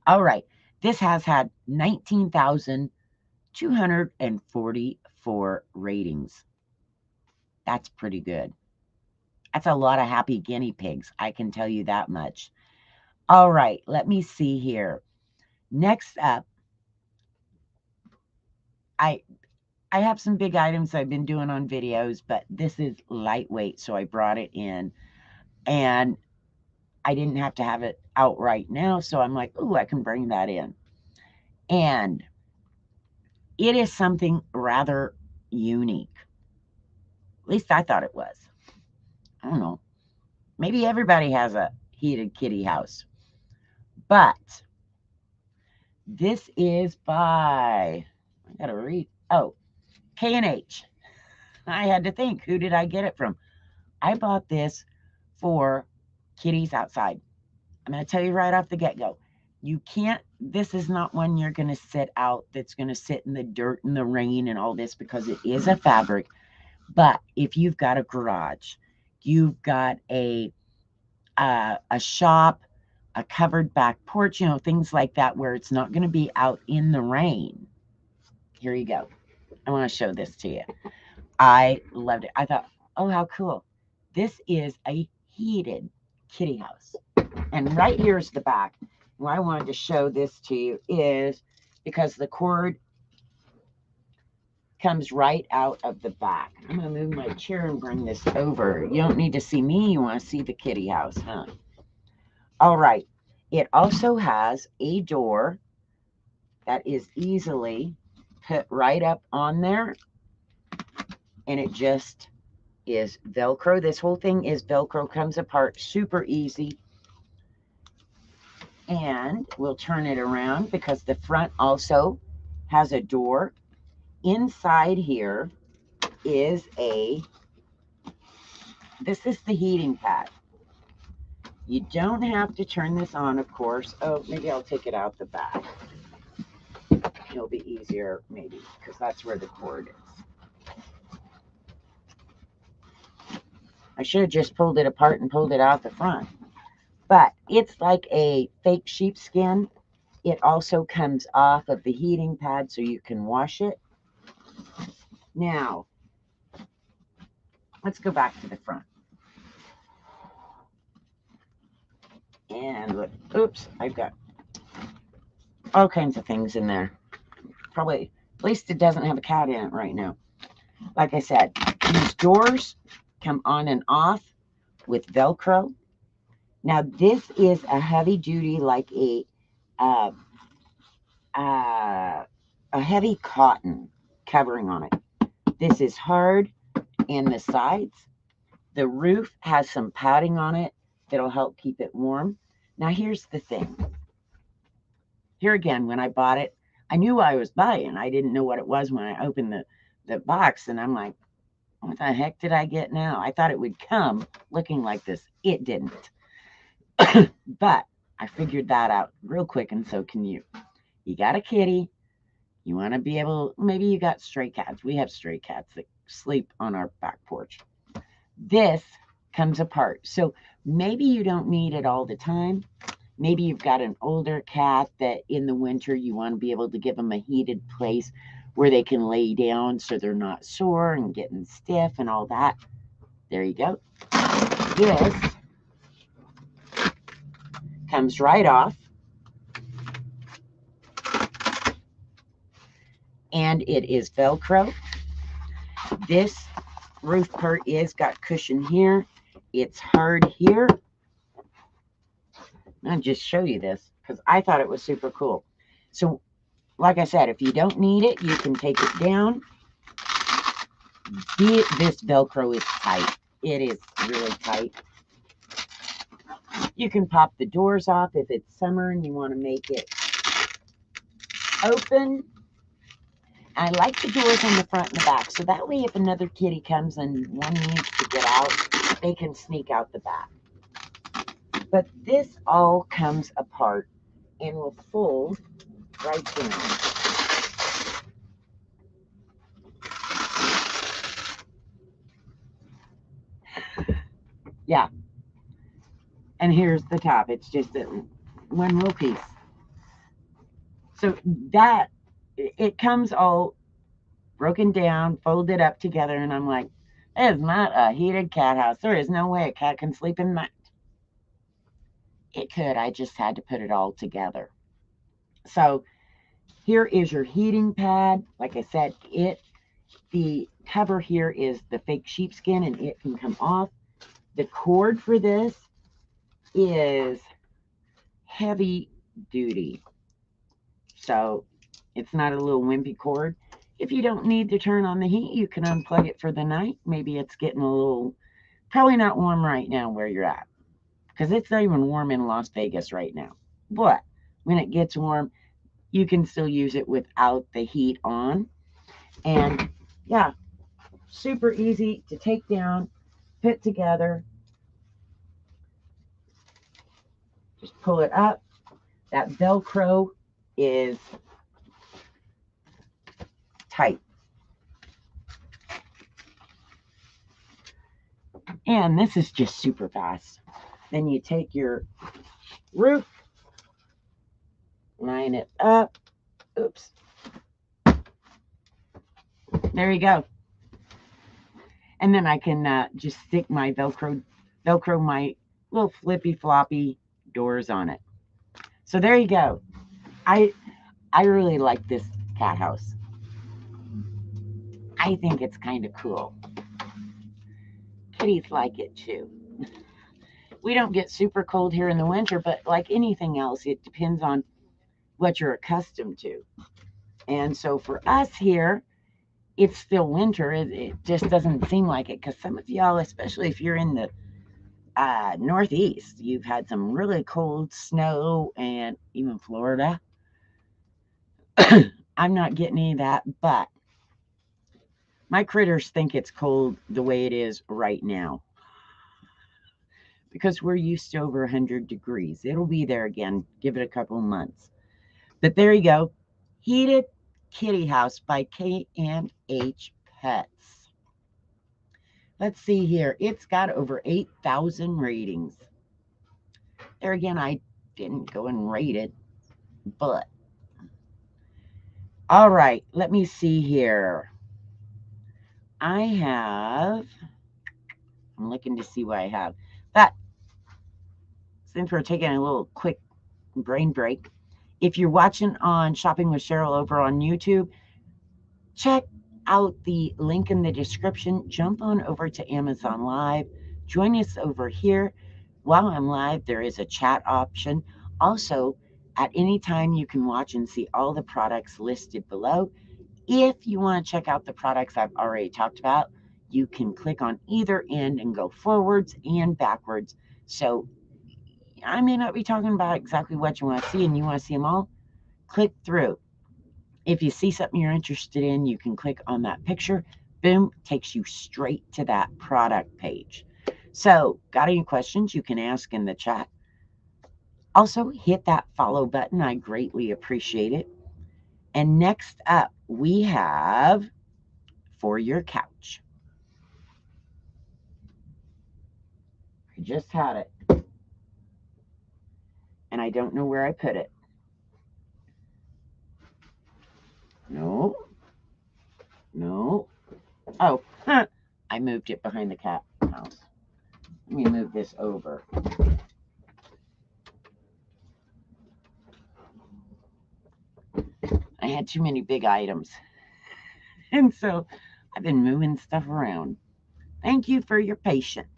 All right. This has had 19,244 ratings. That's pretty good. That's a lot of happy guinea pigs. I can tell you that much. All right. Let me see here. Next up, I I have some big items I've been doing on videos, but this is lightweight, so I brought it in. And I didn't have to have it out right now, so I'm like, ooh, I can bring that in. And it is something rather unique. At least I thought it was. I don't know. Maybe everybody has a heated kitty house. But this is by, I gotta read, oh, K&H. I had to think, who did I get it from? I bought this for kitties outside. I'm going to tell you right off the get-go. You can't, this is not one you're going to sit out that's going to sit in the dirt and the rain and all this, because it is a fabric. But if you've got a garage, you've got a shop, a covered back porch, you know, things like that where it's not going to be out in the rain. Here you go. I want to show this to you. I loved it. I thought, oh, how cool. This is a heated kitty house. And right here's the back. Why I wanted to show this to you is because the cord comes right out of the back. I'm going to move my chair and bring this over. You don't need to see me. You want to see the kitty house, huh? All right. It also has a door that is easily put right up on there. And it just is Velcro. This whole thing is Velcro, comes apart super easy. And we'll turn it around because the front also has a door. Inside here is this is the heating pad. You don't have to turn this on, of course. Oh, maybe I'll take it out the back. It'll be easier, maybe, because that's where the cord is. I should have just pulled it apart and pulled it out the front. But it's like a fake sheepskin. It also comes off of the heating pad so you can wash it. Now, let's go back to the front. And look, oops, I've got all kinds of things in there. Probably, at least it doesn't have a cat in it right now. Like I said, these doors come on and off with Velcro. Now, this is a heavy duty, like a heavy cotton covering on it. This is hard in the sides. The roof has some padding on it that'll help keep it warm. Now, here's the thing. Here again, when I bought it, I knew what I was buying. I didn't know what it was when I opened the box, and I'm like, what the heck did I get now? I thought it would come looking like this. It didn't. But I figured that out real quick, and so can you. You got a kitty. You want to be able, maybe you got stray cats. We have stray cats that sleep on our back porch. This comes apart. So maybe you don't need it all the time. Maybe you've got an older cat that in the winter you want to be able to give them a heated place where they can lay down so they're not sore and getting stiff and all that. There you go. This comes right off. And it is Velcro. This roof part is got cushion here. It's hard here. I'll just show you this because I thought it was super cool. So, like I said, if you don't need it, you can take it down. This Velcro is tight. It is really tight. You can pop the doors off if it's summer and you want to make it open. I like the doors on the front and the back, so that way if another kitty comes and one needs to get out, they can sneak out the back. But this all comes apart and will fold right down. Yeah. And here's the top. It's just one little piece. So that, it comes all broken down, folded up together, and I'm like, that is not a heated cat house. There is no way a cat can sleep in that. It could. I just had to put it all together. So here is your heating pad. Like I said, it The cover here is the fake sheepskin, and it can come off. The cord for this is heavy duty, so it's not a little wimpy cord. If you don't need to turn on the heat, you can unplug it for the night. Maybe it's getting a little, probably not warm right now where you're at, because it's not even warm in Las Vegas right now. But when it gets warm, you can still use it without the heat on. And yeah, super easy to take down, put together. Just pull it up. That Velcro is tight. And this is just super fast. Then you take your roof, line it up. Oops. There you go. And then I can just stick my Velcro my little flippy floppy doors on it. So there you go. I really like this cat house. I think it's kind of cool. Kitties like it too. We don't get super cold here in the winter, but like anything else, it depends on what you're accustomed to. And so for us here, it's still winter. It just doesn't seem like it, because some of y'all, especially if you're in the Northeast, you've had some really cold snow, and even Florida. I'm not getting any of that, but my critters think it's cold the way it is right now, because we're used to over 100 degrees. It'll be there again. Give it a couple of months. But there you go. Heated Kitty House by K&H Pets. Let's see here. It's got over 8,000 ratings. There again, I didn't go and rate it, but all right, let me see here. I'm looking to see what I have. But since we're taking a little quick brain break, if you're watching on Shopping with Cheryl over on YouTube, check out the link in the description. Jump on over to Amazon Live. Join us over here. While I'm live, there is a chat option. Also, at any time, you can watch and see all the products listed below. If you want to check out the products I've already talked about, you can click on either end and go forwards and backwards. So I may not be talking about exactly what you want to see, and you want to see them all, click through. If you see something you're interested in, you can click on that picture. Boom, takes you straight to that product page. So, got any questions you can ask in the chat. Also, hit that follow button. I greatly appreciate it. And next up, we have For Your Couch. I just had it, and I don't know where I put it. No. Oh, I moved it behind the cat house. Let me move this over. I had too many big items, and so I've been moving stuff around. Thank you for your patience.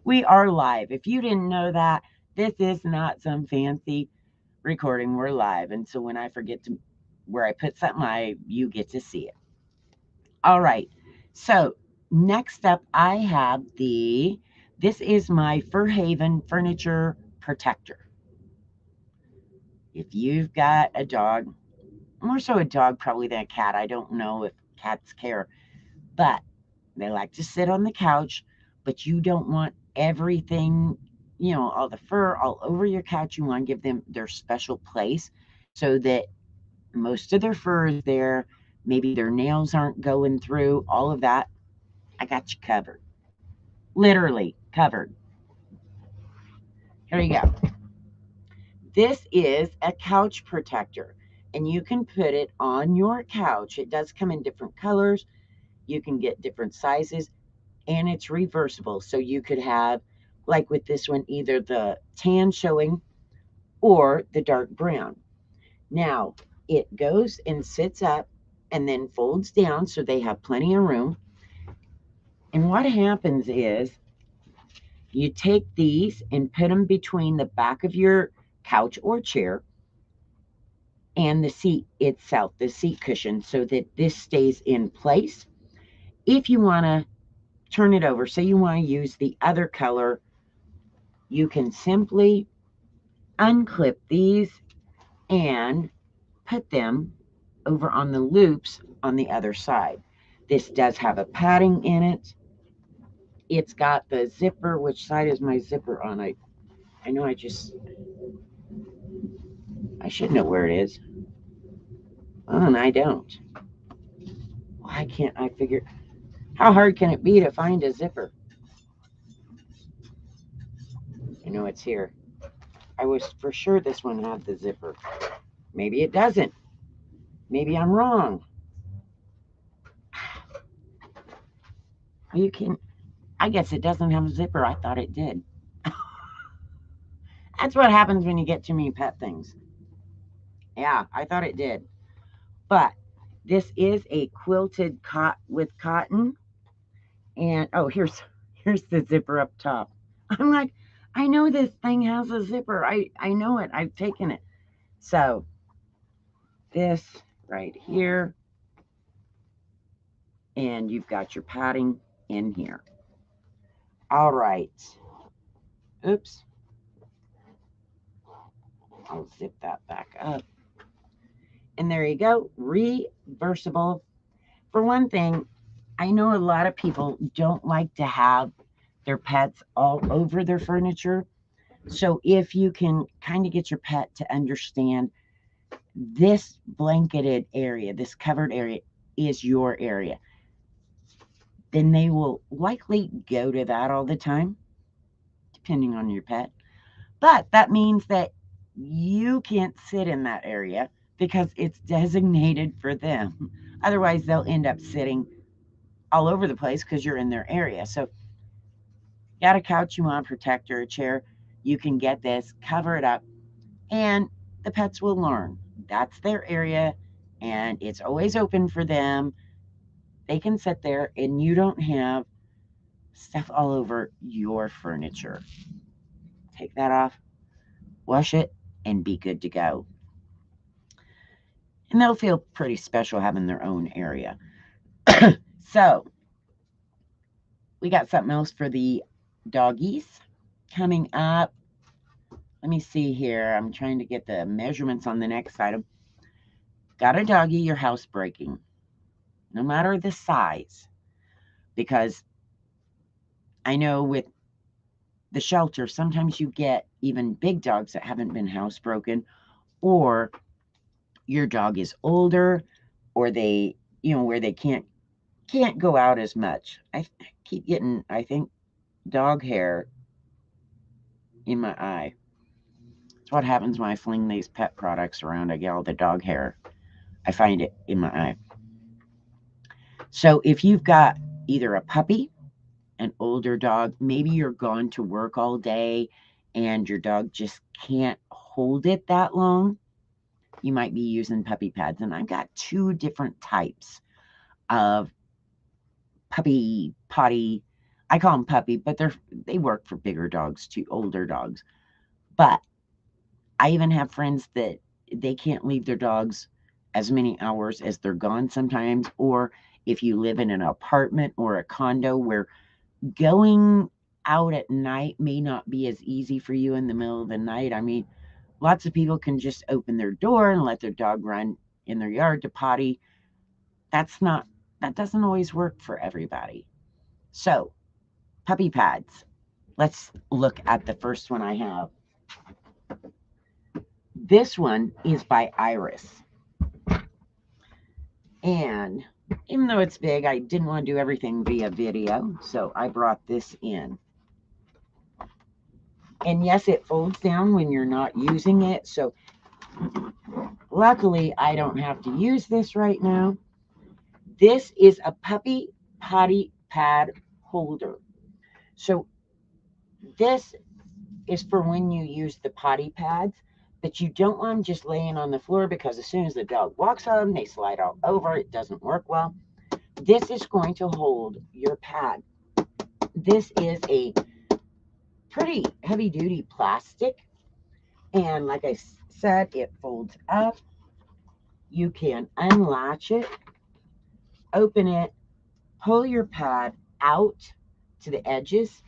We are live. If you didn't know that, this is not some fancy recording. We're live, and so when I forget to where I put something, you get to see it. All right. So next up, I have this is my Fur Haven furniture protector. If you've got a dog, more so a dog probably than a cat. I don't know if cats care, but they like to sit on the couch, but you don't want everything, all the fur all over your couch. You want to give them their special place so that most of their fur is there. Maybe their nails aren't going through, all of that. I got you covered. Literally covered. Here you go. This is a couch protector, and you can put it on your couch. It does come in different colors. You can get different sizes, and it's reversible. So you could have, like with this one, either the tan showing or the dark brown. Now, it goes and sits up and then folds down so they have plenty of room. And what happens is you take these and put them between the back of your couch or chair and the seat itself, the seat cushion, so that this stays in place. If you want to turn it over, say you want to use the other color, you can simply unclip these and put them over on the loops on the other side. This does have a padding in it. It's got the zipper. Which side is my zipper on? I know I should know where it is. Oh, and I don't. Why can't I figure? How hard can it be to find a zipper? I know it's here. I was for sure this one had the zipper. Maybe it doesn't. Maybe I'm wrong. You can. I guess it doesn't have a zipper. I thought it did. That's what happens when you get too many pet things. Yeah, I thought it did. But this is a quilted cot with cotton. And oh, here's the zipper up top. I'm like, I know this thing has a zipper. I know it. I've taken it. So this right here, and you've got your padding in here. All right. Oops. I'll zip that back up. And there you go. Reversible. For one thing, I know a lot of people don't like to have their pets all over their furniture. So if you can kind of get your pet to understand this blanketed area, this covered area is your area, then they will likely go to that all the time, depending on your pet. But that means that you can't sit in that area because it's designated for them. Otherwise, they'll end up sitting all over the place because you're in their area. So, got a couch you want to protect or a chair, you can get this, cover it up, and the pets will learn. That's their area, and it's always open for them. They can sit there, and you don't have stuff all over your furniture. Take that off, wash it, and be good to go. And they'll feel pretty special having their own area. So, we got something else for the doggies coming up. Let me see here. I'm trying to get the measurements on the next item. Got a doggy, your housebreaking, no matter the size, because I know with the shelter, sometimes you get even big dogs that haven't been housebroken, or your dog is older, or they, where they can't go out as much. I keep getting, I think, dog hair in my eye. It's what happens when I fling these pet products around. I get all the dog hair. I find it in my eye. So if you've got either a puppy, an older dog, maybe you're gone to work all day and your dog just can't hold it that long, you might be using puppy pads. And I've got two different types of puppy potty. I call them puppy, but they work for bigger dogs too, older dogs. But I even have friends that they can't leave their dogs as many hours as they're gone sometimes, or if you live in an apartment or a condo where going out at night may not be as easy for you in the middle of the night. I mean, lots of people can just open their door and let their dog run in their yard to potty. That doesn't always work for everybody. So, puppy pads. Let's look at the first one I have. This one is by Iris. And even though it's big, I didn't want to do everything via video, so I brought this in. And yes, it folds down when you're not using it. So luckily, I don't have to use this right now. This is a puppy potty pad holder. So this is for when you use the potty pads, But you don't want them just laying on the floor, because as soon as the dog walks on them, they slide all over. It doesn't work well. This is going to hold your pad. This is a pretty heavy duty plastic. And like I said, it folds up. You can unlatch it, open it, pull your pad out to the edges,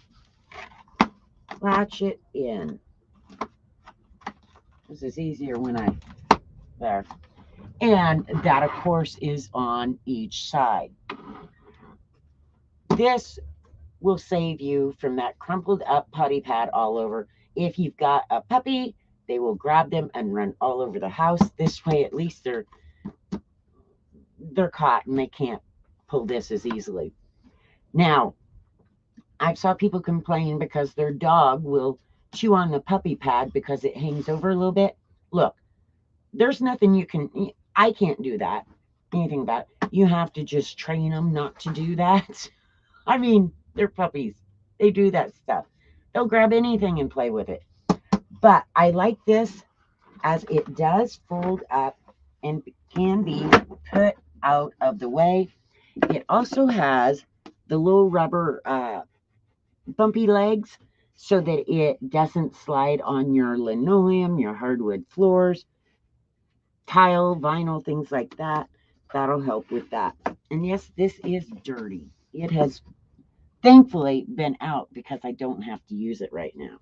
latch it in. This is easier when there. And that, of course, is on each side. This will save you from that crumpled up putty pad all over. If you've got a puppy, they will grab them and run all over the house. This way, at least they're caught and they can't pull this as easily. Now, I saw people complain because their dog will chew on the puppy pad because it hangs over a little bit. Look, there's nothing I can't do that, anything about it. You have to just train them not to do that. I mean, they're puppies. They do that stuff. They'll grab anything and play with it. But I like this as it does fold up and can be put out of the way. It also has the little rubber bumpy legs so that it doesn't slide on your linoleum, your hardwood floors, tile, vinyl, things like that. That'll help with that. And yes, this is dirty. It has thankfully been out because I don't have to use it right now.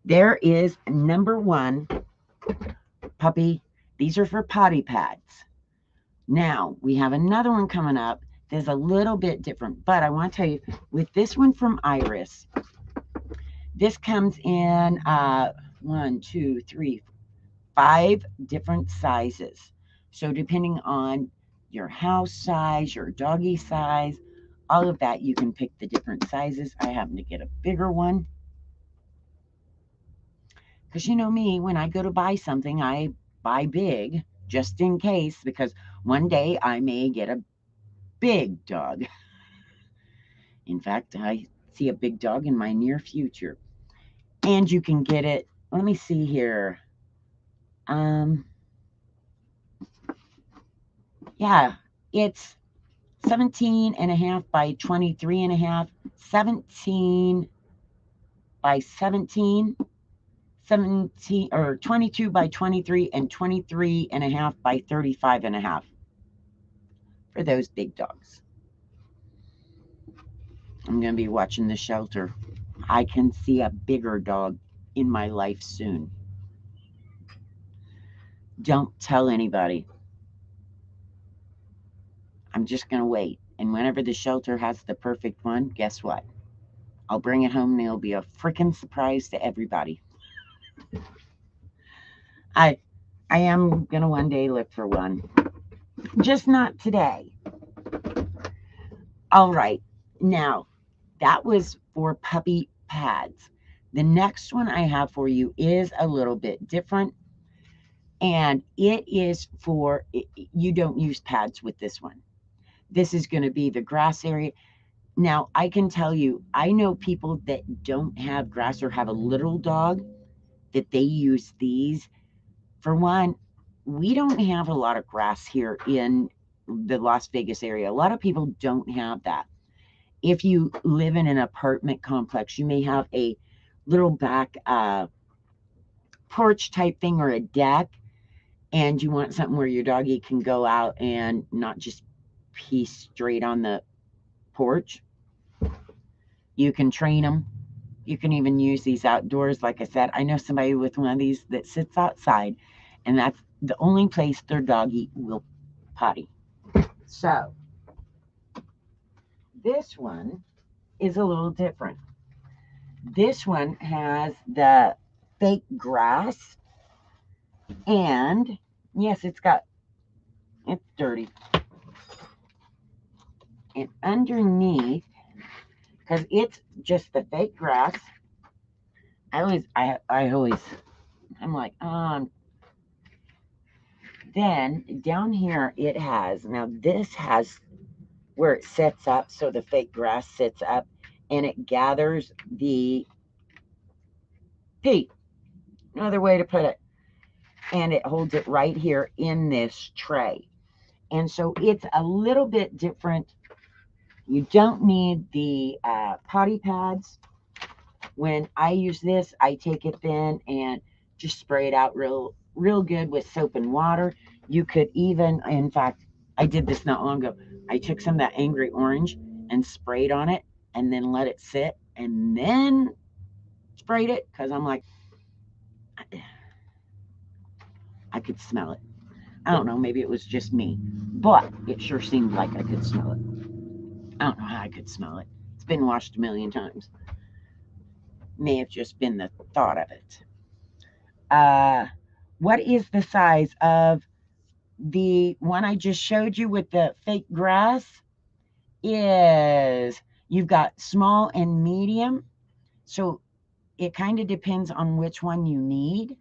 There is number one puppy. These are for potty pads. Now we have another one coming up. There's a little bit different, but I want to tell you, with this one from Iris, this comes in 5 different sizes. So depending on your house size, your doggy size, all of that, you can pick the different sizes. I happen to get a bigger one. Because you know me, when I go to buy something, I buy big just in case, because one day I may get a big dog. In fact, I see a big dog in my near future. And you can get it, let me see here. Yeah, it's 17.5 by 23.5, 17 by 17, 17 or 22 by 23, and 23.5 by 35.5 for those big dogs. I'm going to be watching the shelter. I can see a bigger dog in my life soon. Don't tell anybody. I'm just going to wait. And whenever the shelter has the perfect one, guess what? I'll bring it home and it'll be a freaking surprise to everybody. I am going to one day look for one. Just not today. All right. Now, that was for puppy pads. The next one I have for you is a little bit different. And it is for, you don't use pads with this one. This is going to be the grass area. Now, I can tell you, I know people that don't have grass or have a little dog that they use these. For one, we don't have a lot of grass here in the Las Vegas area. A lot of people don't have that. If you live in an apartment complex, you may have a little back porch type thing or a deck, and you want something where your doggy can go out and not just pee straight on the porch. You can train them. You can even use these outdoors. Like I said, I know somebody with one of these that sits outside, and that's the only place their doggy will potty. So this one is a little different. This one has the fake grass, and yes, it's dirty. And underneath, because it's just the fake grass, I'm like, then down here it has, now this has where it sets up, so the fake grass sits up and it gathers the pee. another way to put it. And it holds it right here in this tray. And so it's a little bit different. You don't need the potty pads. When I use this, I take it then and just spray it out real good with soap and water. You could even, in fact, I did this not long ago. I took some of that Angry Orange and sprayed on it and then let it sit and then sprayed it because I'm like, I could smell it. I don't know, maybe it was just me, but it sure seemed like I could smell it. I don't know how I could smell it. It's been washed a million times. May have just been the thought of it. What is the size of the one I just showed you with the fake grass? Is you've got small and medium. So it kind of depends on which one you need.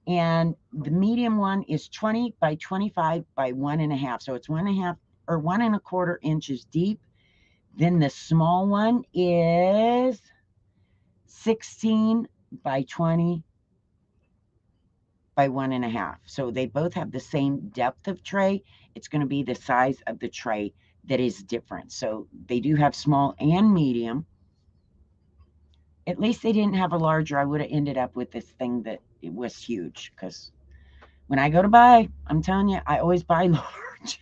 And the medium one is 20 by 25 by 1.5. So it's 1.5 or 1.25 inches deep. Then the small one is 16 by 20 by 1.5. So they both have the same depth of tray. It's going to be the size of the tray that is different. So they do have small and medium. At least they didn't have a larger. I would have ended up with this thing that it was huge, because when I go to buy, I'm telling you, I always buy large.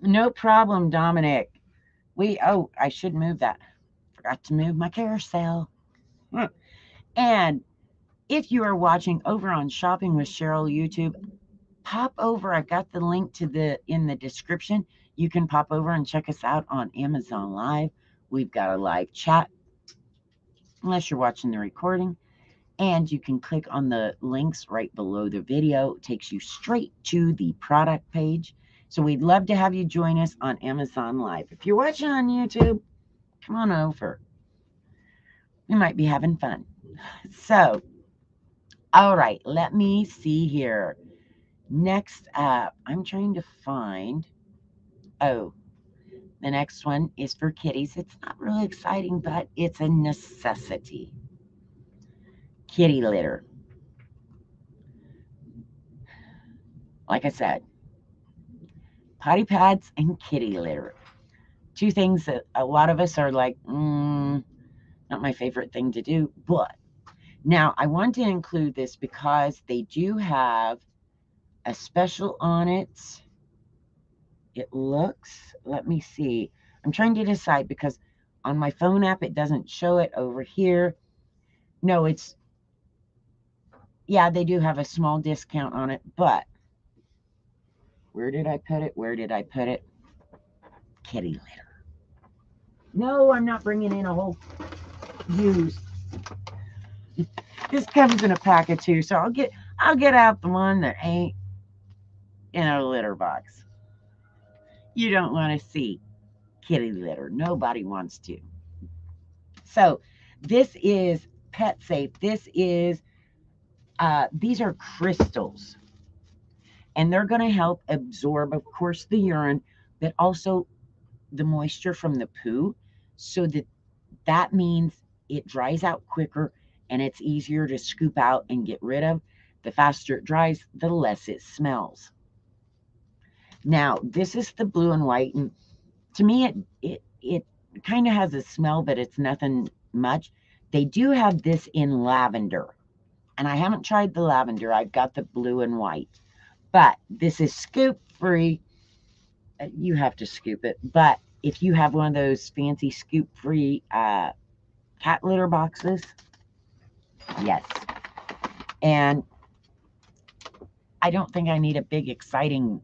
No problem, Dominic. I should move that. Forgot to move my carousel. And if you are watching over on Shopping with Cheryl YouTube, pop over. I've got the link to in the description. You can pop over and check us out on Amazon Live. We've got a live chat, unless you're watching the recording. And you can click on the links right below the video. It takes you straight to the product page. So we'd love to have you join us on Amazon Live. If you're watching on YouTube, come on over. We might be having fun. So, all right, let me see here. Next up, I'm trying to find, the next one is for kitties. It's not really exciting, but it's a necessity. Kitty litter. Like I said, potty pads and kitty litter. Two things that a lot of us are like, not my favorite thing to do. But now I want to include this because they do have a special on it. It looks, let me see. I'm trying to decide because on my phone app, it doesn't show it over here. No, yeah, they do have a small discount on it, but where did I put it? Where did I put it? Kitty litter. No, I'm not bringing in a whole used. This comes in a pack of 2, so I'll get out the one that ain't in a litter box. You don't want to see kitty litter. Nobody wants to. So this is pet safe. This is these are crystals, and they're going to help absorb, of course, the urine, but also the moisture from the poo, so that means it dries out quicker and it's easier to scoop out and get rid of. The faster it dries, the less it smells. Now, this is the blue and white, and to me, it kind of has a smell, but it's nothing much. They do have this in lavender, and I haven't tried the lavender. I've got the blue and white, but this is scoop free. You have to scoop it, but if you have one of those fancy scoop free cat litter boxes, yes. And I don't think I need a big exciting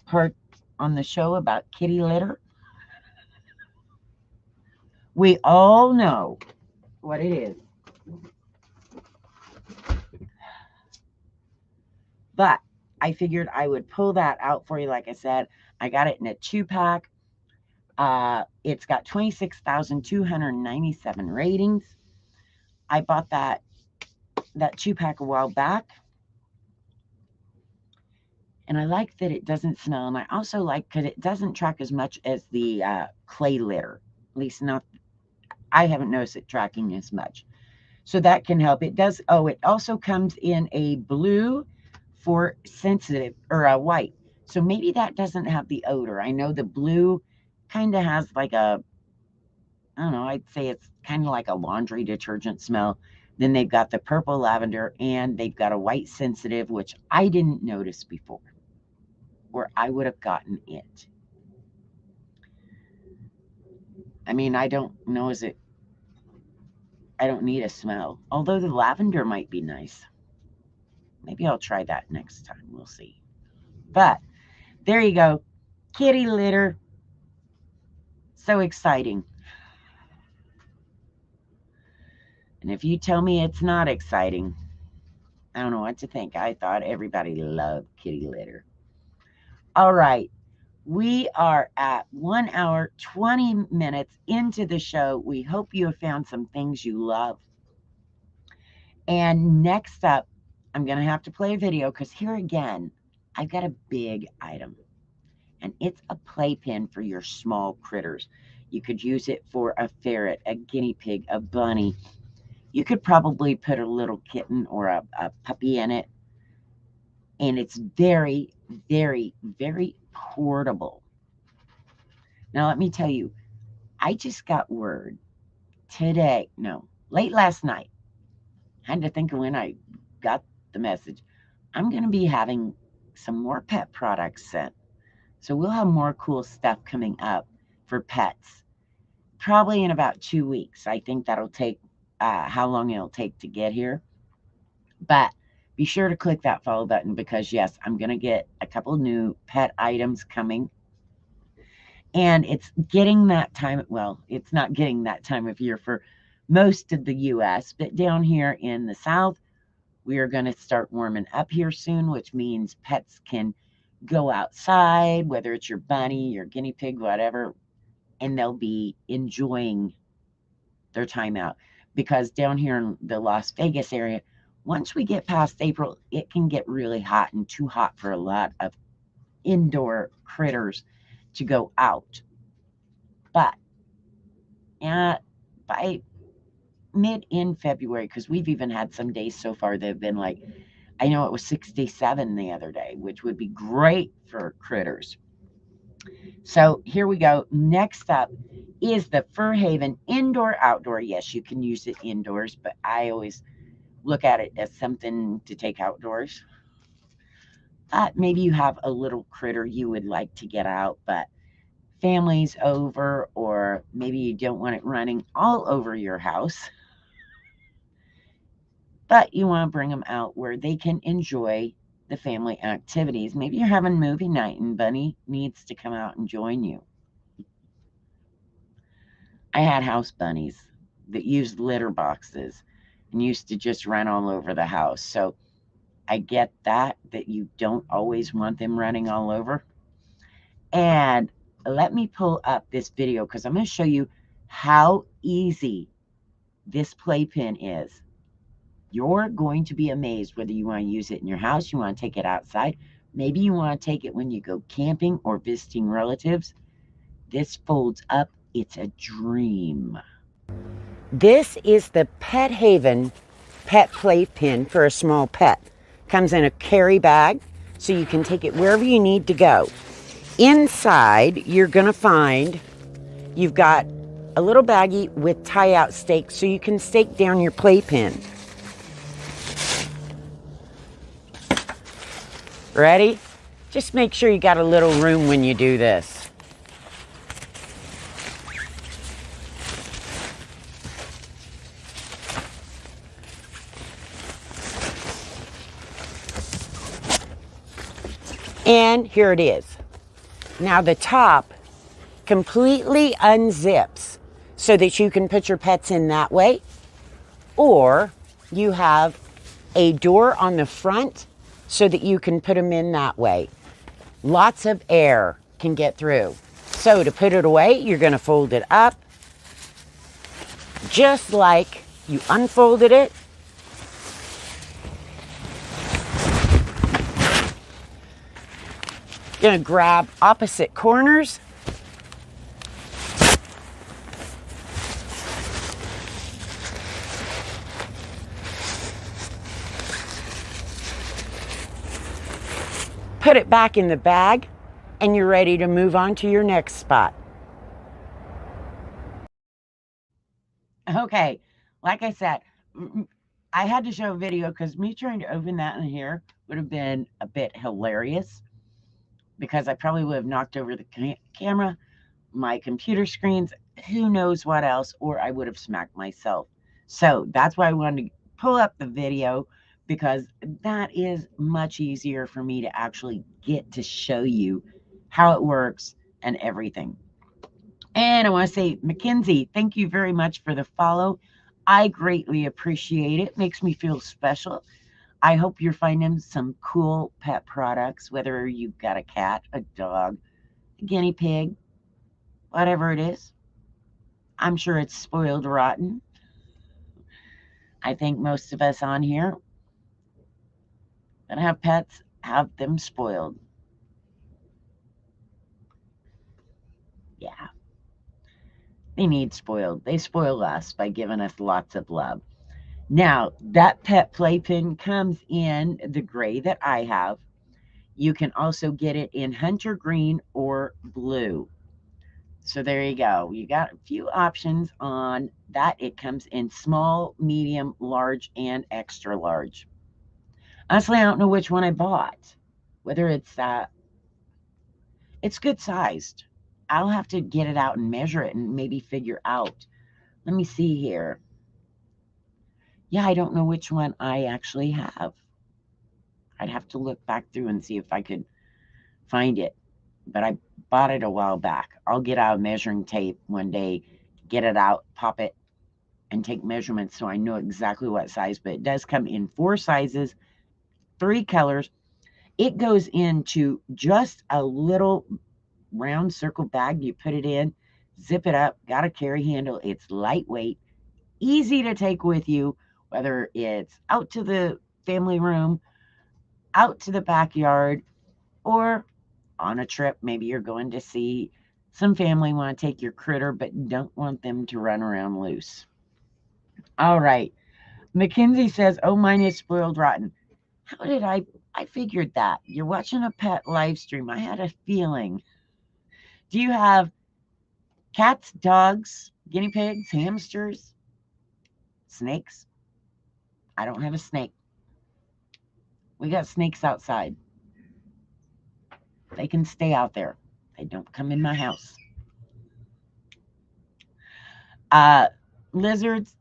part on the show about kitty litter. We all know what it is. But I figured I would pull that out for you. Like I said, I got it in a 2-pack. It's got 26,297 ratings. I bought that 2-pack a while back. And I like that it doesn't smell. And I also like because it doesn't track as much as the clay litter. At least not, I haven't noticed it tracking as much. So that can help. It does. Oh, it also comes in a blue for sensitive, or a white. So maybe that doesn't have the odor. I know the blue kind of has like a, I don't know, I'd say it's kind of like a laundry detergent smell. Then they've got the purple lavender, and they've got a white sensitive, which I didn't notice before, or I would have gotten it. I mean, I don't know, I don't need a smell. Although the lavender might be nice. Maybe I'll try that next time. We'll see. But there you go. Kitty litter. So exciting. And if you tell me it's not exciting, I don't know what to think. I thought everybody loved kitty litter. All right. We are at 1 hour, 20 minutes into the show. We hope you have found some things you love. And next up, I'm going to have to play a video because here again, I've got a big item. And it's a playpen for your small critters. You could use it for a ferret, a guinea pig, a bunny. You could probably put a little kitten or a puppy in it. And it's very, very, very portable. Now, let me tell you, I just got word today, no, late last night. I had to think of when I got the message. I'm going to be having some more pet products sent. So we'll have more cool stuff coming up for pets, probably in about 2 weeks. I think that'll take how long it'll take to get here. But be sure to click that follow button because, yes, I'm going to get a couple new pet items coming. And it's getting that time. Well, it's not getting that time of year for most of the U.S., but down here in the South, we are going to start warming up here soon, which means pets can go outside, whether it's your bunny, your guinea pig, whatever, and they'll be enjoying their time out. Because down here in the Las Vegas area, once we get past April, it can get really hot and too hot for a lot of indoor critters to go out. But by in February, because we've even had some days so far that have been like, I know it was 67 the other day, which would be great for critters. So here we go. Next up is the Fur Haven Indoor Outdoor. Yes, you can use it indoors, but I always look at it as something to take outdoors. Maybe you have a little critter you would like to get out, but family's over, or maybe you don't want it running all over your house, but you want to bring them out where they can enjoy the family activities. Maybe you're having movie night and Bunny needs to come out and join you. I had house bunnies that used litter boxes and used to just run all over the house. So I get that you don't always want them running all over. And let me pull up this video because I'm going to show you how easy this playpen is. You're going to be amazed whether you want to use it in your house, you want to take it outside. Maybe you want to take it when you go camping or visiting relatives. This folds up. It's a dream. This is the Pet Haven pet playpen for a small pet. Comes in a carry bag, so you can take it wherever you need to go. Inside, you're going to find you've got a little baggie with tie-out stakes, so you can stake down your playpen. Ready? Just make sure you got a little room when you do this. And here it is. Now the top completely unzips so that you can put your pets in that way, or you have a door on the front so that you can put them in that way. Lots of air can get through. So to put it away, you're going to fold it up just like you unfolded it. You're going to grab opposite corners. put it back in the bag, and you're ready to move on to your next spot. Okay, like I said, I had to show a video because me trying to open that in here would have been a bit hilarious, because I probably would have knocked over the camera, my computer screens, who knows what else, or I would have smacked myself. So that's why I wanted to pull up the video, because that is much easier for me to actually get to show you how it works and everything. And I want to say, Mackenzie, thank you very much for the follow. I greatly appreciate it. Makes me feel special. I hope you're finding some cool pet products, whether you've got a cat, a dog, a guinea pig, whatever it is. I'm sure it's spoiled rotten. I think most of us on here that have pets have them spoiled. Yeah. They need spoiled. They spoil us by giving us lots of love. Now, that pet playpen comes in the gray that I have. You can also get it in hunter green or blue. So there you go. You got a few options on that. It comes in small, medium, large, and extra large. Honestly, I don't know which one I bought. Whether it's good sized. I'll have to get it out and measure it and maybe figure out. Let me see here. Yeah, I don't know which one I actually have. I'd have to look back through and see if I could find it. But I bought it a while back. I'll get out a measuring tape one day, get it out, pop it, and take measurements so I know exactly what size. But it does come in 4 sizes, 3 colors. It goes into just a little round circle bag. You put it in, zip it up, got a carry handle. It's lightweight, easy to take with you, whether it's out to the family room, out to the backyard, or on a trip. Maybe you're going to see some family, want to take your critter, but don't want them to run around loose. All right. Mackenzie says, oh, mine is spoiled rotten. How did I figured that. You're watching a pet live stream. I had a feeling. Do you have cats, dogs, guinea pigs, hamsters, snakes? I don't have a snake. We got snakes outside. They can stay out there. They don't come in my house. Lizards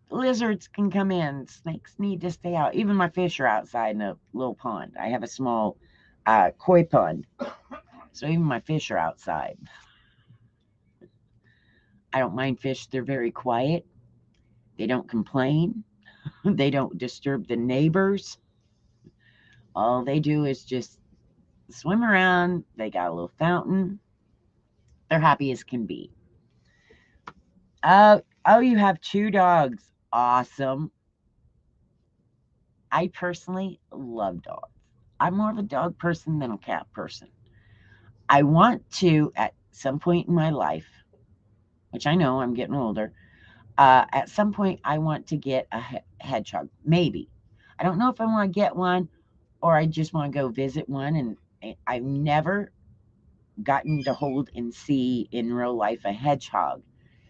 can come in. Snakes need to stay out. Even my fish are outside in a little pond. I have a small koi pond. So even my fish are outside. I don't mind fish. They're very quiet. They don't complain. They don't disturb the neighbors. All they do is just swim around. They got a little fountain. They're happy as can be. Oh, you have 2 dogs. Awesome. I personally love dogs. I'm more of a dog person than a cat person. I want to, at some point in my life, which I know I'm getting older, at some point I want to get a hedgehog. Maybe. I don't know if I want to get one or I just want to go visit one. And I've never gotten to hold and see in real life a hedgehog.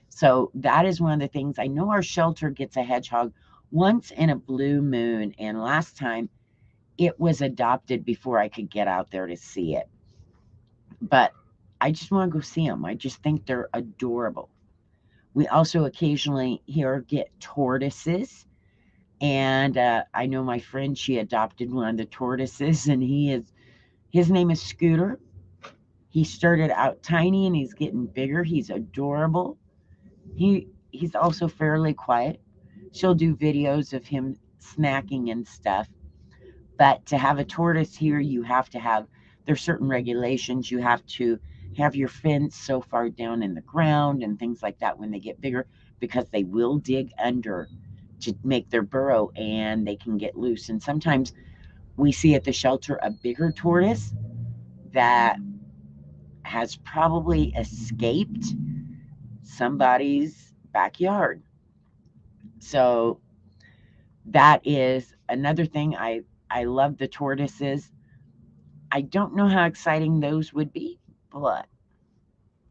So that is one of the things. I know our shelter gets a hedgehog once in a blue moon. And last time it was adopted before I could get out there to see it. But I just want to go see them. I just think they're adorable. We also occasionally here get tortoises. And I know my friend, she adopted one of the tortoises, and his name is Scooter. He started out tiny and he's getting bigger. He's adorable. He's also fairly quiet. She'll do videos of him snacking and stuff. But to have a tortoise here, you have to have, there's certain regulations. You have to have your fence so far down in the ground and things like that when they get bigger, because they will dig under to make their burrow and they can get loose. And sometimes we see at the shelter a bigger tortoise that has probably escaped somebody's backyard. So that is another thing. I love the tortoises. I don't know how exciting those would be, but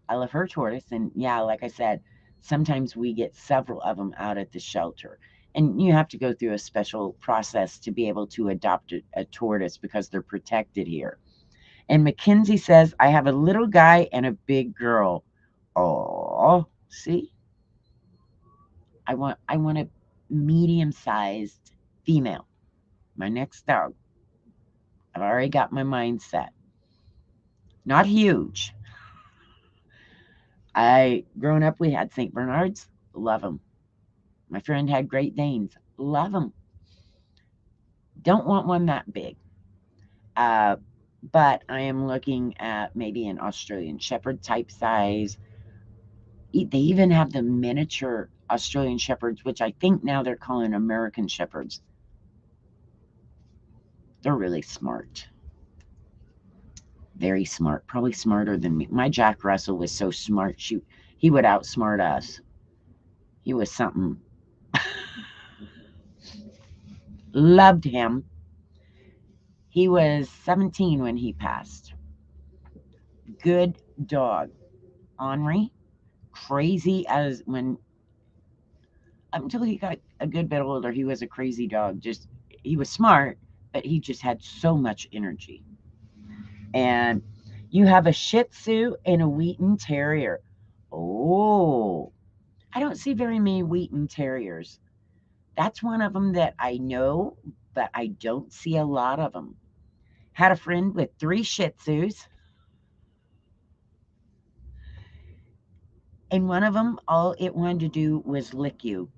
I love her tortoise. And yeah, like I said, sometimes we get several of them out at the shelter. And you have to go through a special process to be able to adopt a tortoise because they're protected here. And Mackenzie says, I have a little guy and a big girl. Oh, see? I want a medium-sized female. My next dog. I've already got my mindset. Not huge. Growing up, we had St. Bernards. Love them. My friend had Great Danes. Love them. Don't want one that big. But I am looking at maybe an Australian Shepherd type size. They even have the miniature Australian Shepherds, which I think now they're calling American Shepherds. They're really smart. Very smart. Probably smarter than me. My Jack Russell was so smart. He would outsmart us. He was something. Loved him. He was 17 when he passed. Good dog. Ornery. Crazy as when until he got a good bit older, he was a crazy dog. He was smart, but he just had so much energy. And you have a Shih Tzu and a Wheaten Terrier. Oh, I don't see very many Wheaten Terriers. That's one of them that I know, but I don't see a lot of them. Had a friend with 3 Shih Tzus. And one of them, all it wanted to do was lick you.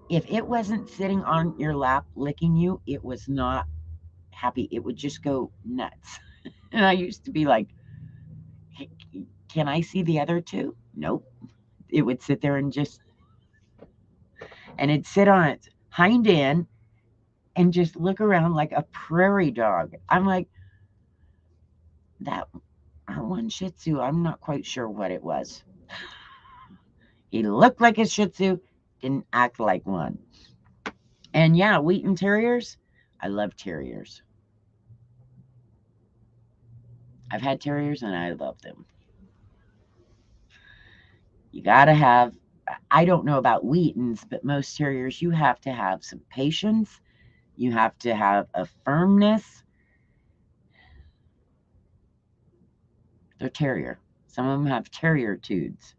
If it wasn't sitting on your lap licking you, it was not happy. It would just go nuts. And I used to be like, can I see the other 2? Nope. It would sit there and it'd sit on its hind end and just look around like a prairie dog. I'm like, that one Shih Tzu, I'm not quite sure what it was. He looked like a Shih Tzu, didn't act like one. And yeah, Wheaten Terriers, I love terriers. I've had terriers and I love them. You got to have, I don't know about Wheatens, but most terriers, you have to have some patience. You have to have a firmness. They're terrier. Some of them have terriertudes.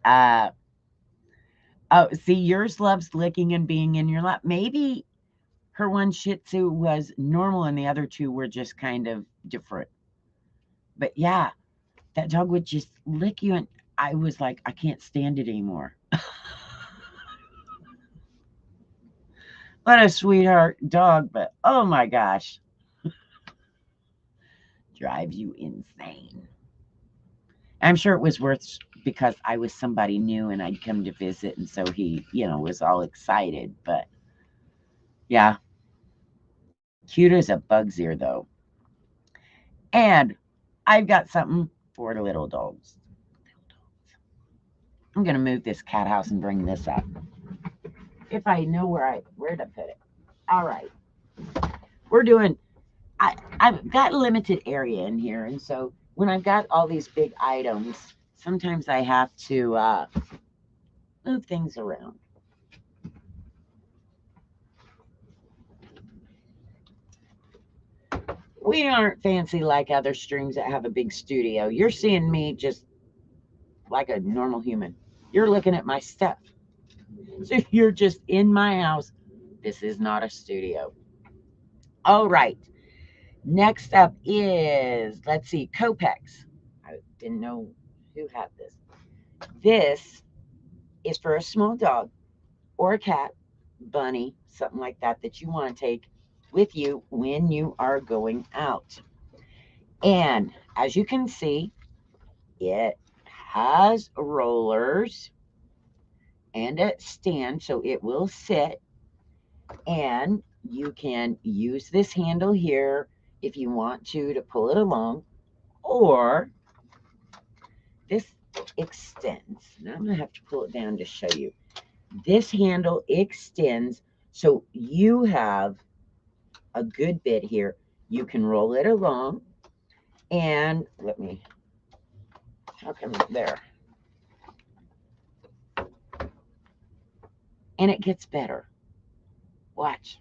Oh, see, yours loves licking and being in your lap. Maybe her one Shih Tzu was normal and the other 2 were just kind of different. But yeah, that dog would just lick you, and I was like, I can't stand it anymore. What a sweetheart dog, but oh my gosh. Drives you insane. I'm sure it was worth because I was somebody new and I'd come to visit, and so he, was all excited. But yeah, cute as a bug's ear, though. And I've got something for the little dogs. I'm going to move this cat house and bring this up. If I know where to put it. All right. We're doing, I've got a limited area in here. And so when I've got all these big items, sometimes I have to move things around. We aren't fancy like other streams that have a big studio. You're seeing me just like a normal human. You're looking at my stuff. So you're just in my house. This is not a studio. All right. Next up is, let's see, Copex. I didn't know who had this. This is for a small dog or a cat, bunny, something like that, that you want to take with you when you are going out. And as you can see, it has rollers and a stand, so it will sit. And you can use this handle here if you want to pull it along, or this extends. Now I'm going to have to pull it down to show you. This handle extends, so you have a good bit here. You can roll it along, and how come there? And it gets better. Watch.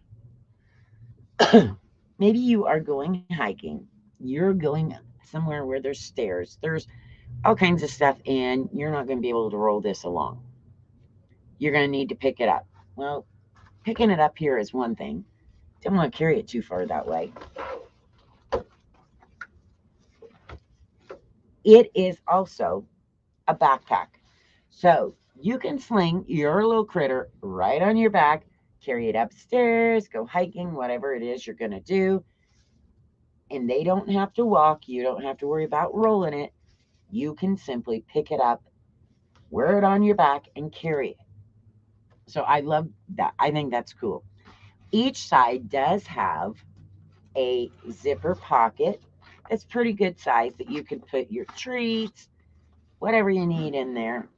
Maybe you are going hiking. You're going somewhere where there's stairs. There's all kinds of stuff, and you're not going to be able to roll this along. You're going to need to pick it up. Well, picking it up here is one thing. Don't want to carry it too far that way. It is also a backpack. So you can sling your little critter right on your back, carry it upstairs, go hiking, whatever it is you're going to do. And they don't have to walk. You don't have to worry about rolling it. You can simply pick it up, wear it on your back, and carry it. So I love that. I think that's cool. Each side does have a zipper pocket. It's pretty good size that you can put your treats, whatever you need in there.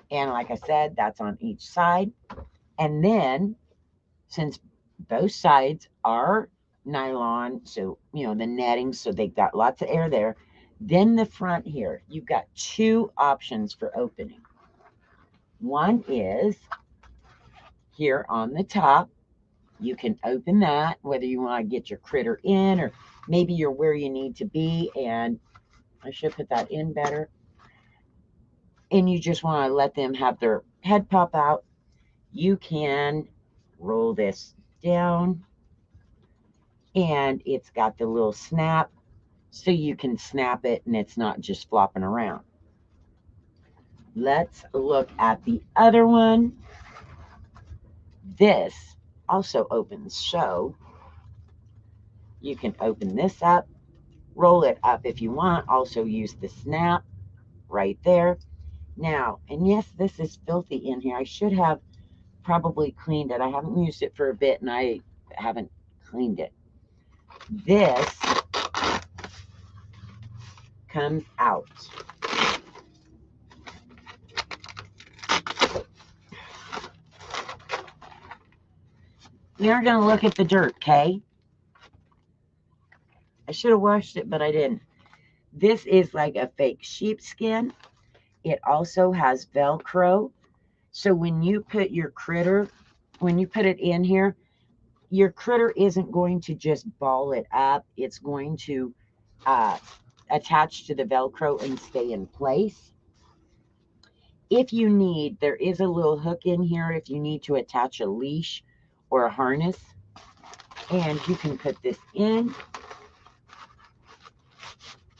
And like I said, that's on each side. And then, since both sides are nylon, so, the netting, so they got lots of air there, then the front here, you've got two options for opening. One is here on the top. You can open that, whether you want to get your critter in, or maybe you're where you need to be, and I should put that in better. And you just want to let them have their head pop out. You can roll this down, and it's got the little snap, so you can snap it and it's not just flopping around. Let's look at the other one. This also opens, so you can open this up, roll it up if you want, also use the snap right there. Now, and yes, this is filthy in here. I should have probably cleaned it. I haven't used it for a bit, and I haven't cleaned it. This comes out. We are going to look at the dirt, okay? I should have washed it, but I didn't. This is like a fake sheepskin. It also has Velcro. So when you put your critter, when you put it in here, your critter isn't going to just ball it up. It's going to attach to the Velcro and stay in place. If you need, there is a little hook in here if you need to attach a leash or a harness. And you can put this in.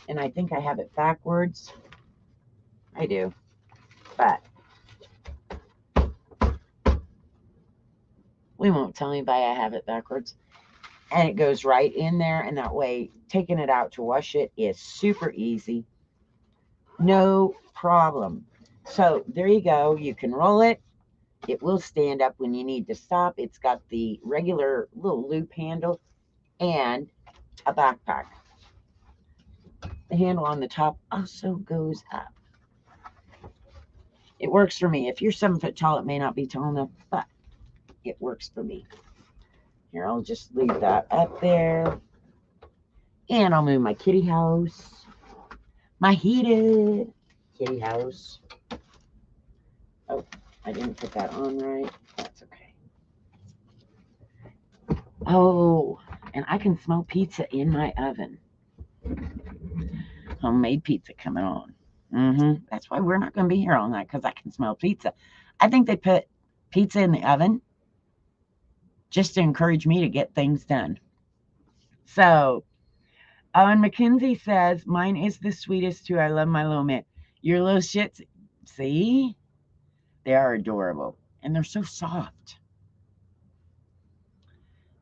And I think I have it backwards. I do. But we won't tell anybody I have it backwards. And it goes right in there. And that way, taking it out to wash it is super easy. No problem. So there you go. You can roll it. It will stand up when you need to stop. It's got the regular little loop handle and a backpack. The handle on the top also goes up. It works for me. If you're 7 foot tall, it may not be tall enough, but it works for me. Here, I'll just leave that up there. And I'll move my kitty house. My heated kitty house. Oh, I didn't put that on right. That's okay. Oh, and I can smell pizza in my oven. Homemade pizza coming on. That's why we're not going to be here all night, because I can smell pizza. I think they put pizza in the oven just to encourage me to get things done. So, and Mackenzie says, mine is the sweetest too. I love my little mitt. Your little shits, see? They are adorable. And they're so soft.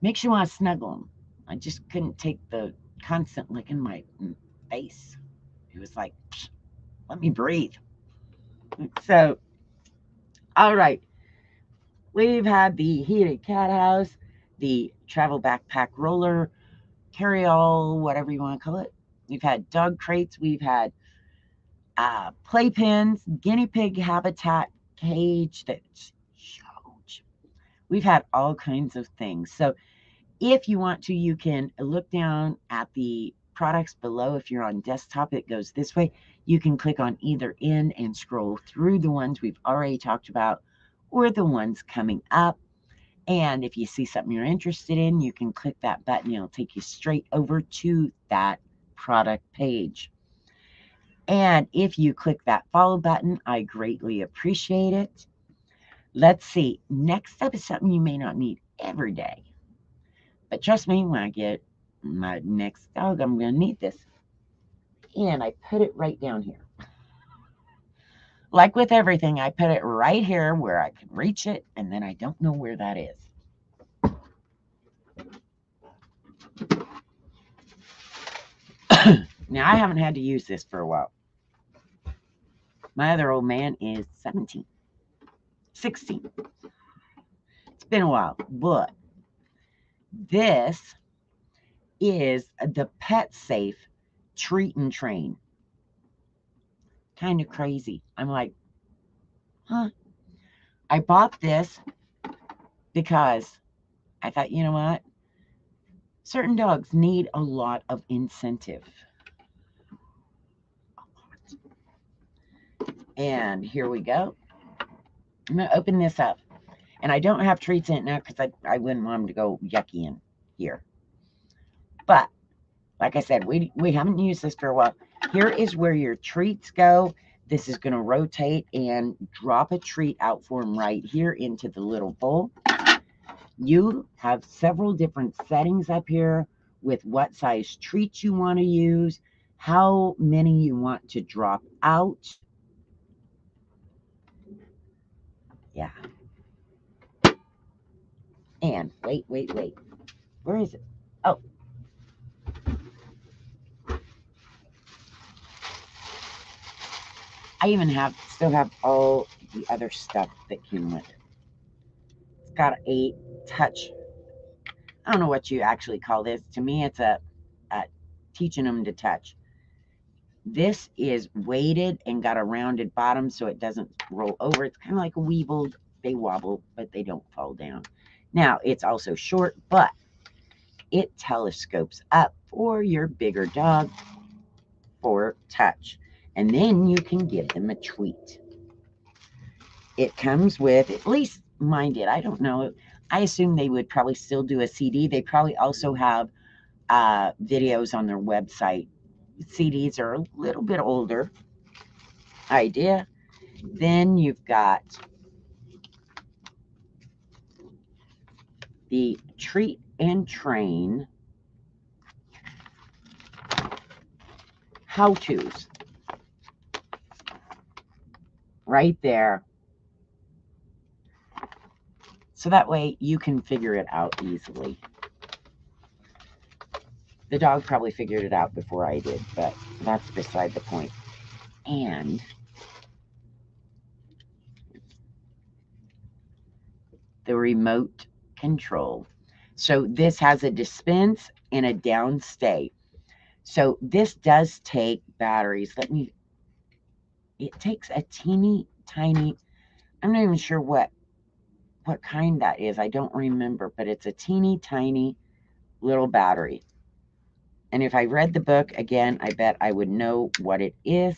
Makes you want to snuggle them. I just couldn't take the constant lick in my face. It was like, let me breathe. So, all right. We've had the heated cat house, the travel backpack roller, carry-all, whatever you want to call it. We've had dog crates. We've had playpens, guinea pig habitat cage that's huge. We've had all kinds of things. So If you want to, you can look down at the products below. If you're on desktop, it goes this way. You can click on either end and scroll through the ones we've already talked about or the ones coming up. And if you see something you're interested in, you can click that button. It'll take you straight over to that product page. And if you click that follow button, I greatly appreciate it. Let's see. Next up is something you may not need every day. But trust me, when I get my next dog, I'm going to need this. And I put it right down here. Like with everything, I put it right here where I can reach it, and then I don't know where that is. Now, I haven't had to use this for a while. My other old man is 17, 16. It's been a while, but this is the Pet Safe Treat and Train. Kind of crazy. I'm like, huh? I bought this because I thought, you know what? Certain dogs need a lot of incentive. And here we go. I'm going to open this up. And I don't have treats in it now because I wouldn't want them to go yucky in here. But, like I said, we haven't used this for a while. Here is where your treats go. This is going to rotate and drop a treat out for them right here into the little bowl. You have several different settings up here with what size treats you want to use, how many you want to drop out. Yeah. And wait. Where is it? Oh. I even still have all the other stuff that came with it. It's got a touch. I don't know what you actually call this. To me, it's a teaching them to touch. This is weighted and got a rounded bottom so it doesn't roll over. It's kind of like a Weeble. They wobble, but they don't fall down. Now, it's also short, but it telescopes up for your bigger dog for touch. And then you can give them a treat. It comes with, at least mine did, I don't know. I assume they would probably still do a CD. They probably also have videos on their website. CDs are a little bit older idea. Then you've got the Treat and Train how-tos right there. So that way you can figure it out easily. The dog probably figured it out before I did, but that's beside the point. And the remote control. So this has a dispense and a downstay. So this does take batteries. It takes a teeny tiny, I'm not even sure what kind that is. I don't remember, but it's a teeny tiny little battery. And if I read the book again, I bet I would know what it is.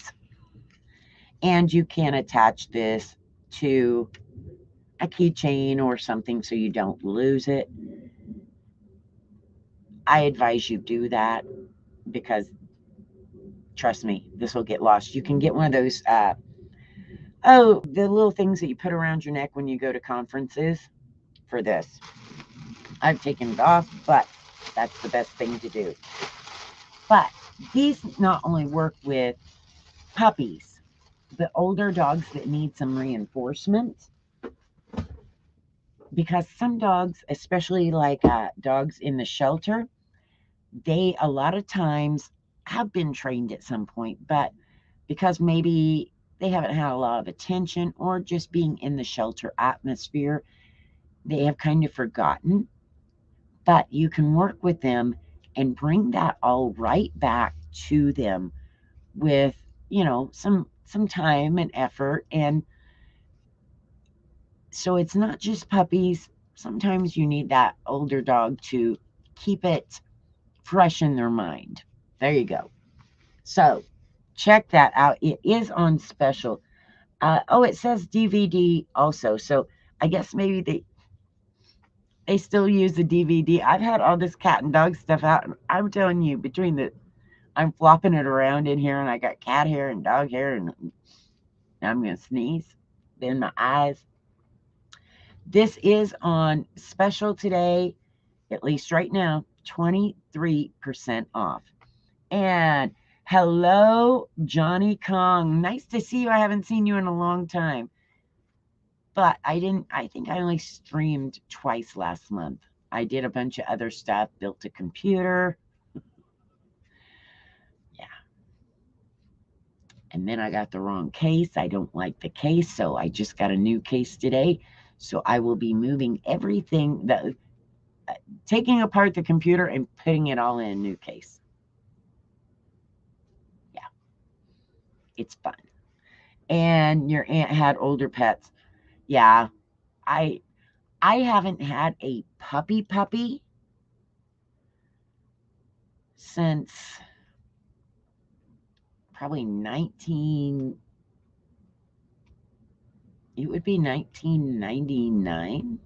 And you can attach this to a keychain or something so you don't lose it. I advise you do that because, trust me, this will get lost. You can get one of those, the little things that you put around your neck when you go to conferences for this. I've taken it off, but that's the best thing to do. But these not only work with puppies, but older dogs that need some reinforcement. Because some dogs, especially like dogs in the shelter, they a lot of times have been trained at some point, but because maybe they haven't had a lot of attention or just being in the shelter atmosphere, they have kind of forgotten. But you can work with them and bring that all right back to them with, some time and effort. And so it's not just puppies. Sometimes you need that older dog to keep it fresh in their mind. There you go. So check that out. It is on special. Oh, it says DVD also. So I guess maybe they still use the DVD. I've had all this cat and dog stuff out, and I'm telling you, I'm flopping it around in here, and I got cat hair and dog hair, and I'm going to sneeze in my eyes. This is on special today, at least right now, 23% off. And hello, Johnny Kong. Nice to see you. I haven't seen you in a long time. But I think I only streamed twice last month. I did a bunch of other stuff, built a computer. Yeah. And then I got the wrong case. I don't like the case, so I just got a new case today. So I will be moving everything, taking apart the computer and putting it all in a new case. Yeah. It's fun. And your aunt had older pets. Yeah. I haven't had a puppy since probably 1999,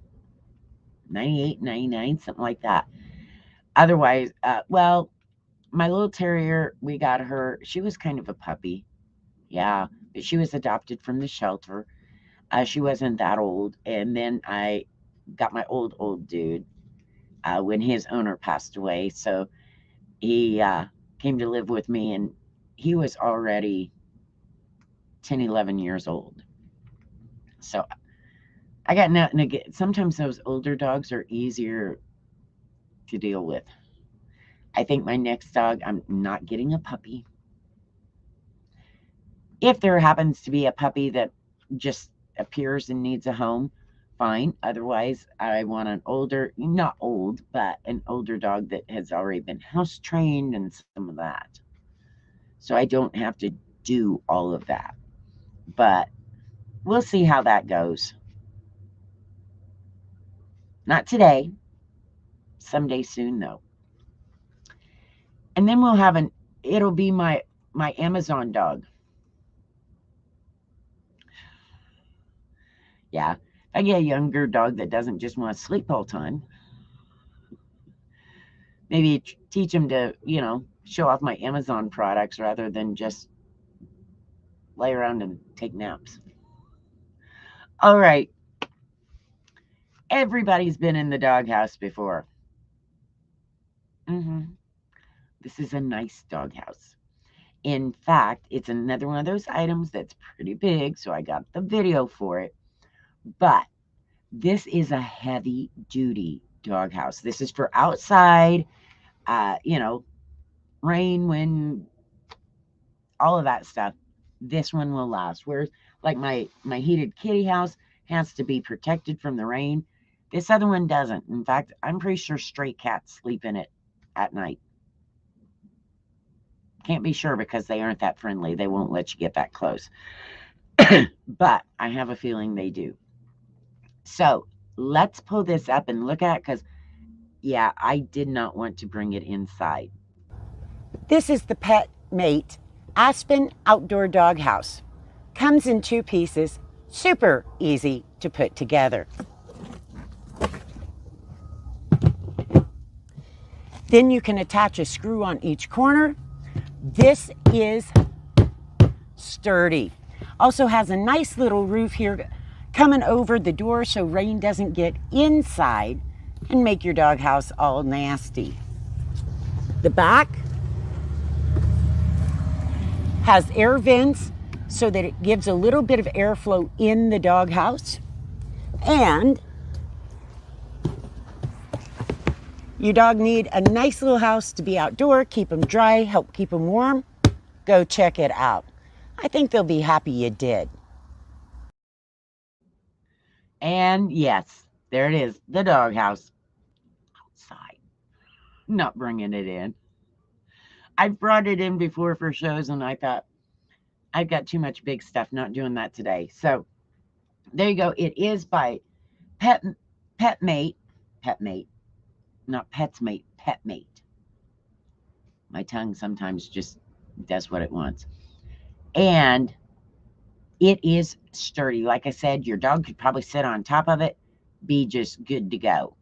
98, 99, something like that. Otherwise, well, my little terrier, we got her. She was kind of a puppy. Yeah, but she was adopted from the shelter. She wasn't that old. And then I got my old dude when his owner passed away. So he came to live with me, and he was already 10, 11 years old. So I got nothing to get. Sometimes those older dogs are easier to deal with. I think my next dog, I'm not getting a puppy. If there happens to be a puppy that just appears and needs a home, fine. Otherwise, I want an older, not old, but an older dog that has already been house trained and some of that. So I don't have to do all of that. But we'll see how that goes. Not today. Someday soon, though. And then we'll have it'll be my Amazon dog. Yeah. If I get a younger dog that doesn't just want to sleep all the time, maybe teach him to, show off my Amazon products rather than just lay around and take naps. All right. Everybody's been in the doghouse before. This is a nice doghouse. In fact, it's another one of those items that's pretty big, so I got the video for it. But this is a heavy-duty doghouse. This is for outside, rain, wind, all of that stuff. This one will last. Whereas, like my heated kitty house has to be protected from the rain. This other one doesn't. In fact, I'm pretty sure stray cats sleep in it at night. Can't be sure because they aren't that friendly. They won't let you get that close. But I have a feeling they do. So let's pull this up and look at it because, yeah, I did not want to bring it inside. This is the Pet Mate Aspen Outdoor Doghouse. Comes in 2 pieces. Super easy to put together. Then you can attach a screw on each corner. This is sturdy. Also has a nice little roof here coming over the door so rain doesn't get inside and make your doghouse all nasty. The back has air vents so that it gives a little bit of airflow in the doghouse. And your dog need a nice little house to be outdoor, keep them dry, help keep them warm. Go check it out. I think they'll be happy you did. And yes, there it is, the doghouse outside. Not bringing it in. I've brought it in before for shows, and I thought I've got too much big stuff, not doing that today. So there you go. It is by Pet Mate, not Pets Mate, pet mate. My tongue sometimes just does what it wants. And it is sturdy. Like I said, your dog could probably sit on top of it, be just good to go.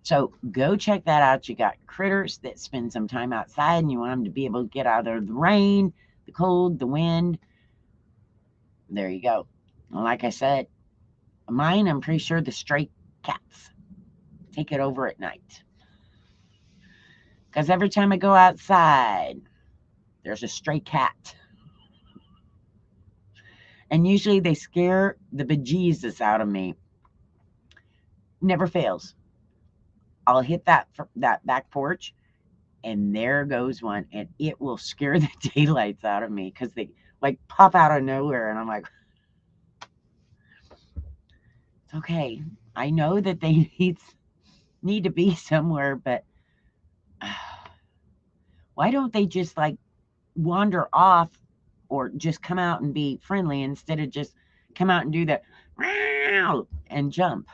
So go check that out. You got critters that spend some time outside and you want them to be able to get out of the rain, the cold, the wind. There you go. Like I said, mine, I'm pretty sure the stray cats take it over at night. Because every time I go outside, there's a stray cat. And usually they scare the bejesus out of me. Never fails. I'll hit that back porch, and there goes one, and it will scare the daylights out of me because they like pop out of nowhere, and I'm like, it's okay. I know that they need to be somewhere, but why don't they just like wander off or just come out and be friendly instead of just come out and do that and jump?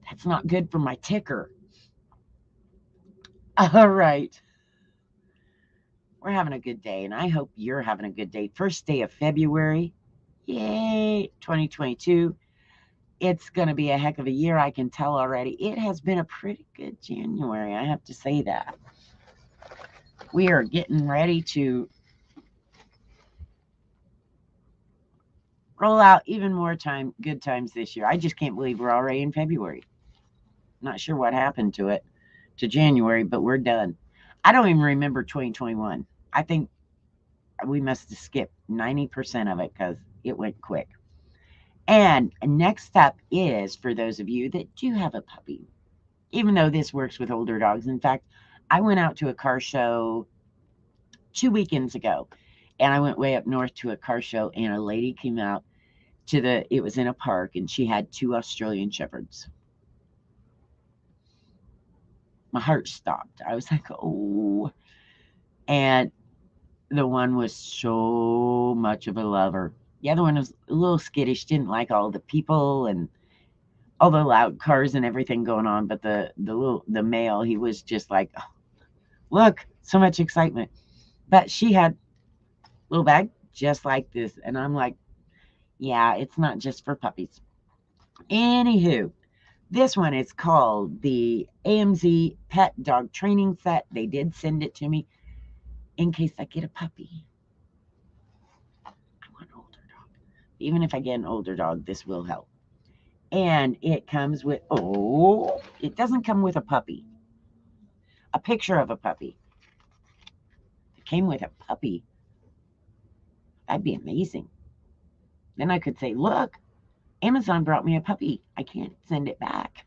That's not good for my ticker. All right. We're having a good day, and I hope you're having a good day. First day of February. Yay, 2022. It's going to be a heck of a year, I can tell already. It has been a pretty good January, I have to say that. We are getting ready to roll out even more good times this year. I just can't believe we're already in February. Not sure what happened to January, but we're done. I don't even remember 2021. I think we must have skipped 90% of it because it went quick. And next up is for those of you that do have a puppy, even though this works with older dogs. In fact, I went out to a car show 2 weekends ago, and I went way up north to a car show, and a lady came out it was in a park, and she had 2 Australian Shepherds. My heart stopped. I was like, oh. And the one was so much of a lover. The other one was a little skittish, didn't like all the people and all the loud cars and everything going on. But the male, he was just like, oh, look, so much excitement. But she had a little bag just like this. And I'm like, yeah, it's not just for puppies. Anywho, this one is called the AMZ Pet Dog Training Set. They did send it to me in case I get a puppy. I want an older dog. Even if I get an older dog, this will help. And it comes with, it doesn't come with a puppy. A picture of a puppy. If it came with a puppy, that'd be amazing. Then I could say, look, Amazon brought me a puppy. I can't send it back.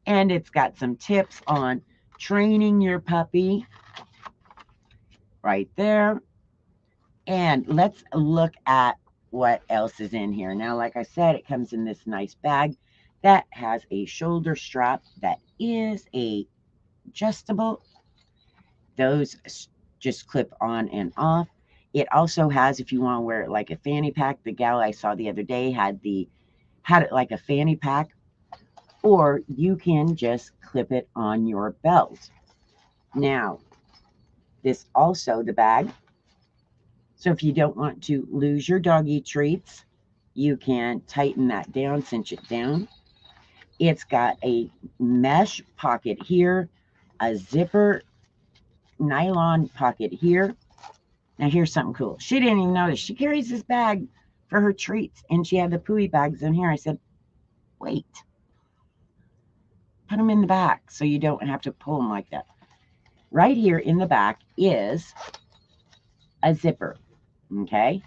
And it's got some tips on training your puppy right there. And let's look at what else is in here. Now, like I said, it comes in this nice bag that has a shoulder strap that is adjustable. Those just clip on and off. It also has, if you want to wear it like a fanny pack, the gal I saw the other day had it like a fanny pack, or you can just clip it on your belt. Now, this also, the bag, so if you don't want to lose your doggy treats, you can tighten that down, cinch it down. It's got a mesh pocket here, a zipper nylon pocket here. Now here's something cool. She didn't even notice. She carries this bag for her treats, and she had the pooey bags in here. I said, wait. Put them in the back so you don't have to pull them like that. Right here in the back is a zipper. Okay?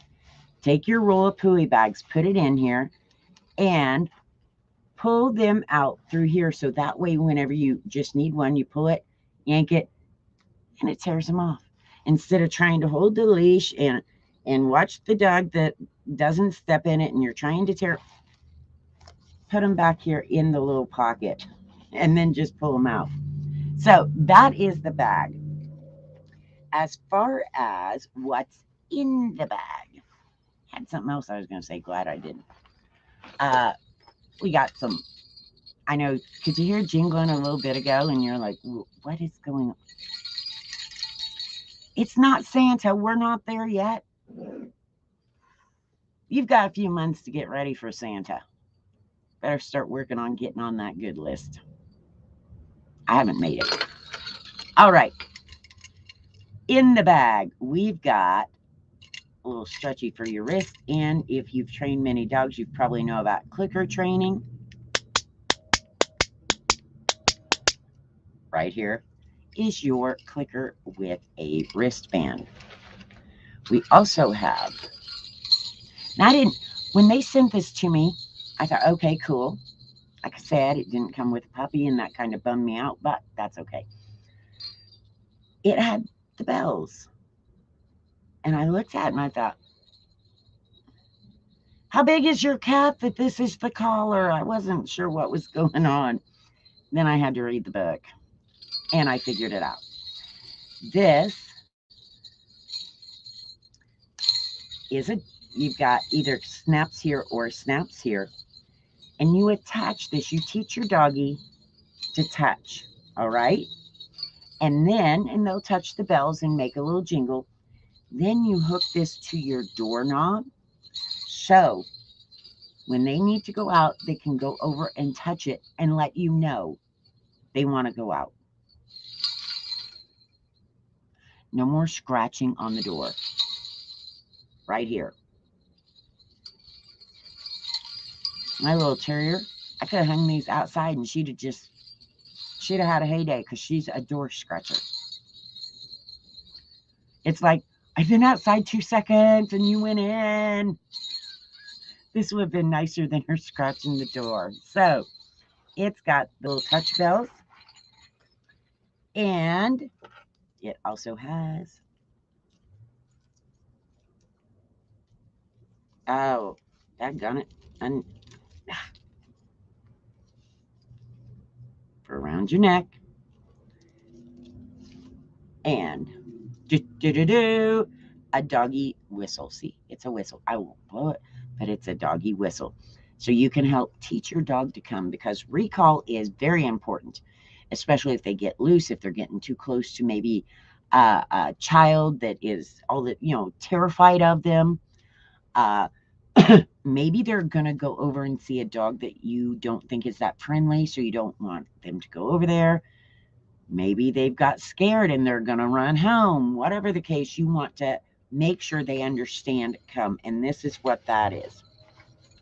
Take your roll of pooey bags, put it in here, and pull them out through here so that way whenever you just need one, you pull it, yank it, and it tears them off. Instead of trying to hold the leash and watch the dog that doesn't step in it and you're trying to tear, put them back here in the little pocket and then just pull them out. So that is the bag. As far as what's in the bag, I had something else I was going to say. Glad I didn't. We got some I know, could you hear jingling a little bit ago? And you're like, what is going on? It's not Santa. We're not there yet. You've got a few months to get ready for Santa. Better start working on getting on that good list. I haven't made it. All right. In the bag, we've got a little stretchy for your wrist. And if you've trained many dogs, you probably know about clicker training. Right here is your clicker with a wristband. We also have, now when they sent this to me, I thought, okay, cool. Like I said, it didn't come with a puppy, and that kind of bummed me out, but that's okay. It had the bells. And I looked at it and I thought, how big is your cat that this is the collar? I wasn't sure what was going on. Then I had to read the book, and I figured it out. This is you've got either snaps here or snaps here, and you attach this. You teach your doggy to touch, all right? And they'll touch the bells and make a little jingle. Then you hook this to your doorknob. So when they need to go out, they can go over and touch it and let you know they want to go out. No more scratching on the door. Right here. My little terrier, I could have hung these outside and she'd have had a heyday because she's a door scratcher. It's like, I've been outside 2 seconds and you went in. This would have been nicer than her scratching the door. So it's got the little touch bells. And it also has, oh, daggone it. And for around your neck. And a doggy whistle. See, it's a whistle. I won't blow it, but it's a doggy whistle. So you can help teach your dog to come, because recall is very important, especially if they get loose, if they're getting too close to maybe a child that is terrified of them. Maybe they're going to go over and see a dog that you don't think is that friendly, so you don't want them to go over there. Maybe they've got scared and they're going to run home. Whatever the case, you want to make sure they understand come. And this is what that is.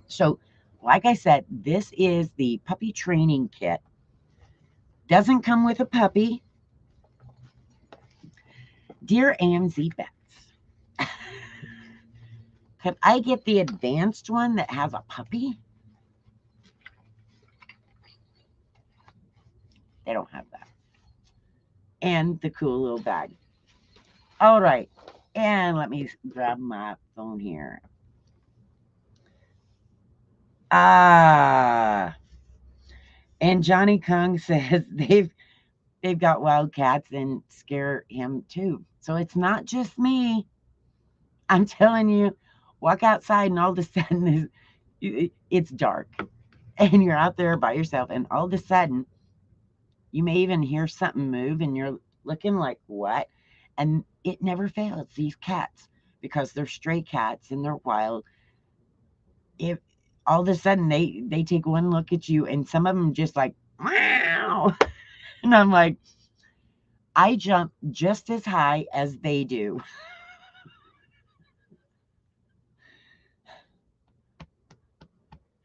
So, like I said, this is the puppy training kit. Doesn't come with a puppy. Dear AMZ Vets, could I get the advanced one that has a puppy? They don't have that. And the cool little bag. All right. And let me grab my phone here. And Johnny Kung says they've got wild cats and scare him too. So it's not just me. I'm telling you, walk outside and all of a sudden it's dark and you're out there by yourself, and all of a sudden you may even hear something move and you're looking like, what? And it never fails, these cats, because they're stray cats and they're wild. If all of a sudden they take one look at you, and some of them just like, wow. And I'm like, I jump just as high as they do.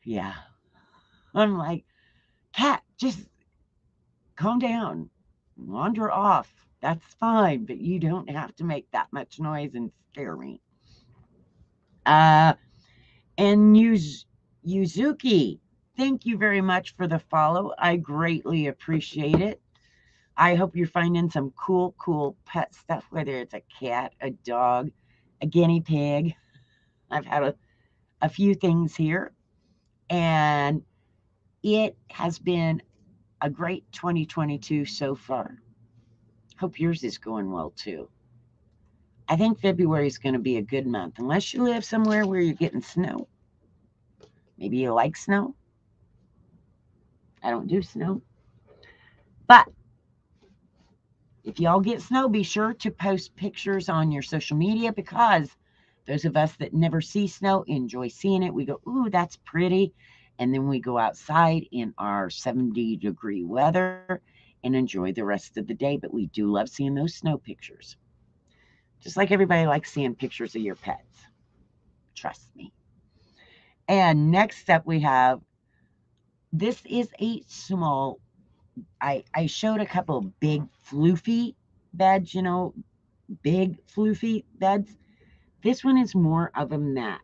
Yeah. I'm like, cat, just calm down, wander off. That's fine, but you don't have to make that much noise and scare me. And Yuzuki, thank you very much for the follow. I greatly appreciate it. I hope you're finding some cool pet stuff, whether it's a cat, a dog, a guinea pig. I've had a few things here, and it has been a great 2022 so far. Hope yours is going well too. I think February is going to be a good month, unless you live somewhere where you're getting snow. Maybe you like snow. I don't do snow. But if y'all get snow, be sure to post pictures on your social media, because those of us that never see snow enjoy seeing it. We go, ooh, that's pretty. And then we go outside in our 70-degree weather and enjoy the rest of the day. But we do love seeing those snow pictures. Just like everybody likes seeing pictures of your pets. Trust me. And next up, we have this is a small. I showed a couple of big floofy beds, big floofy beds. This one is more of a mat.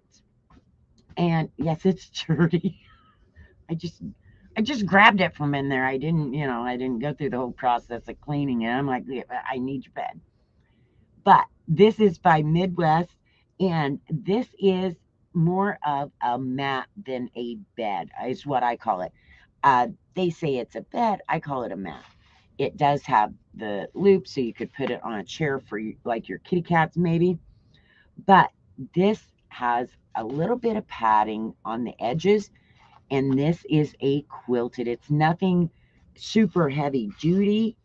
And yes, it's dirty. I just I just grabbed it from in there. I didn't go through the whole process of cleaning it. I'm like, yeah, I need your bed. But this is by Midwest, and this is more of a mat than a bed, is what I call it. They say it's a bed. I call it a mat. It does have the loop, so you could put it on a chair for like your kitty cats, maybe. But this has a little bit of padding on the edges, and this is a quilted. It's nothing super heavy duty.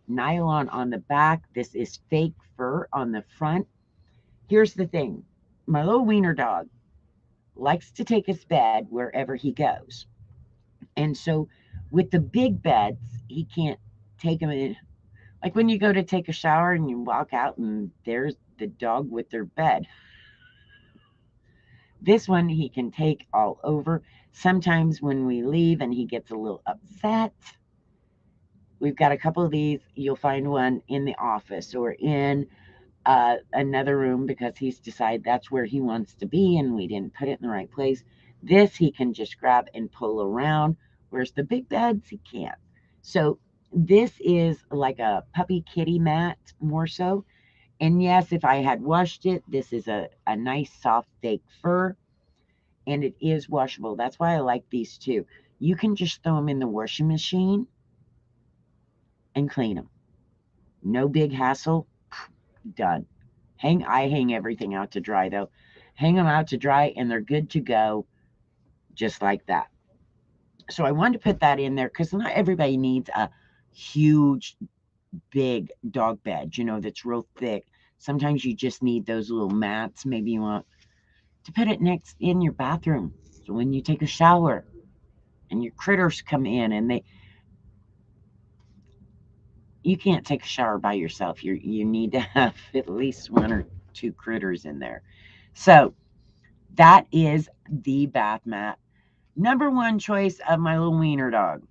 Nylon on the back. This is fake fur on the front. Here's the thing. My little wiener dog likes to take his bed wherever he goes. And so with the big beds, he can't take them in. Like when you go to take a shower and you walk out and there's the dog with their bed. This one he can take all over. Sometimes when we leave and he gets a little upset, we've got a couple of these. You'll find one in the office or in another room because he's decided that's where he wants to be and we didn't put it in the right place. This he can just grab and pull around, whereas the big beds he can't. So this is like a puppy kitty mat more so. And yes, if I had washed it, this is a nice soft fake fur, and it is washable. That's why I like these too. You can just throw them in the washing machine and clean them. No big hassle. Done. I hang everything out to dry though. Hang them out to dry and they're good to go just like that. So I wanted to put that in there because not everybody needs a huge, big dog bed, that's real thick. Sometimes you just need those little mats. Maybe you want to put it next in your bathroom. So when you take a shower and your critters come in and you can't take a shower by yourself. You need to have at least one or two critters in there. So that is the bath mat. Number one choice of my little wiener dog.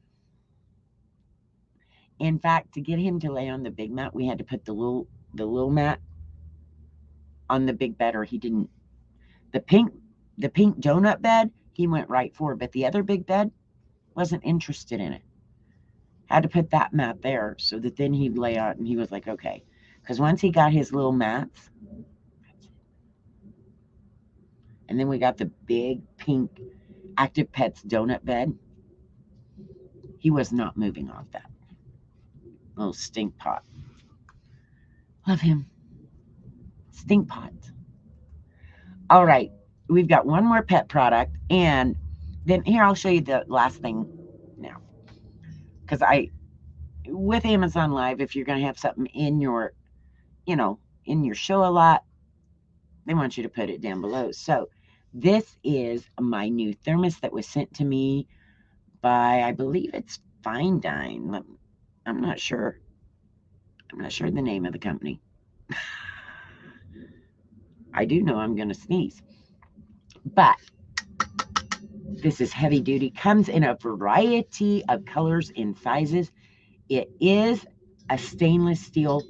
In fact, to get him to lay on the big mat, we had to put the little mat on the big bed, or he didn't. The pink donut bed, he went right for, but the other big bed wasn't interested in it. Had to put that mat there so that then he'd lay on, and he was like, okay. Because once he got his little mats, and then we got the big pink Active Pets donut bed, he was not moving off that little stink pot. Love him. Stink pot. All right, we've got one more pet product, and then here I'll show you the last thing now. Because with Amazon Live, if you're going to have something in your, in your show a lot, they want you to put it down below. So this is my new thermos that was sent to me by, I believe it's Fine Dine. I'm not sure. I'm not sure the name of the company. I do know I'm going to sneeze. But this is heavy duty. Comes in a variety of colors and sizes. It is a stainless steel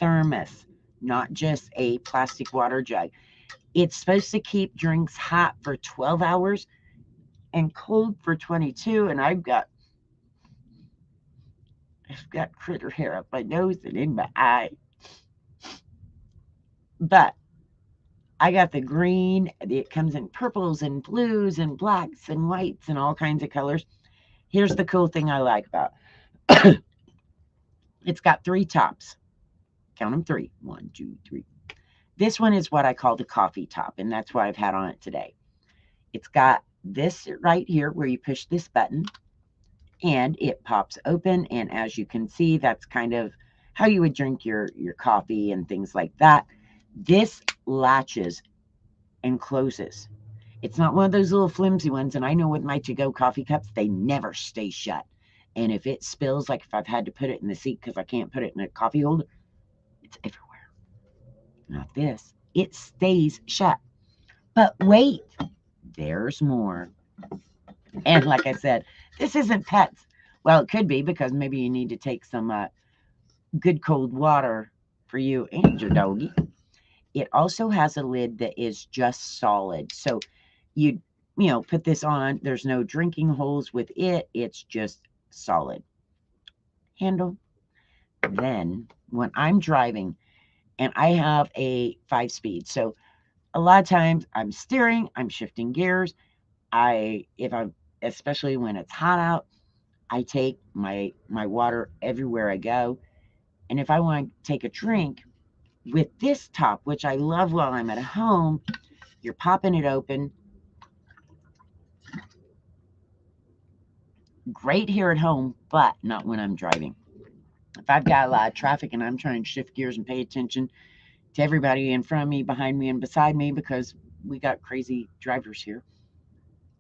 thermos, not just a plastic water jug. It's supposed to keep drinks hot for 12 hours and cold for 22. And I've got critter hair up my nose and in my eye. But I got the green. It comes in purples and blues and blacks and whites and all kinds of colors. Here's the cool thing I like about it. It's got 3 tops. Count them 3. 1, 2, 3. This one is what I call the coffee top, and that's what I've had on it today. It's got this right here where you push this button, and it pops open. And as you can see, that's kind of how you would drink your coffee and things like that. This latches and closes. It's not one of those little flimsy ones. And I know with my to-go coffee cups, they never stay shut. And if it spills, like if I've had to put it in the seat because I can't put it in a coffee holder, it's everywhere. Not this. It stays shut. But wait, there's more. And like I said, this isn't pets. Well, it could be because maybe you need to take some good cold water for you and your doggy. It also has a lid that is just solid. So you put this on. There's no drinking holes with it. It's just solid. Handle. Then when I'm driving and I have a 5-speed, so a lot of times I'm steering, I'm shifting gears. Especially when it's hot out, I take my water everywhere I go. And if I want to take a drink with this top, which I love while I'm at home, you're popping it open. Great here at home, but not when I'm driving. If I've got a lot of traffic and I'm trying to shift gears and pay attention to everybody in front of me, behind me, and beside me, because we got crazy drivers here,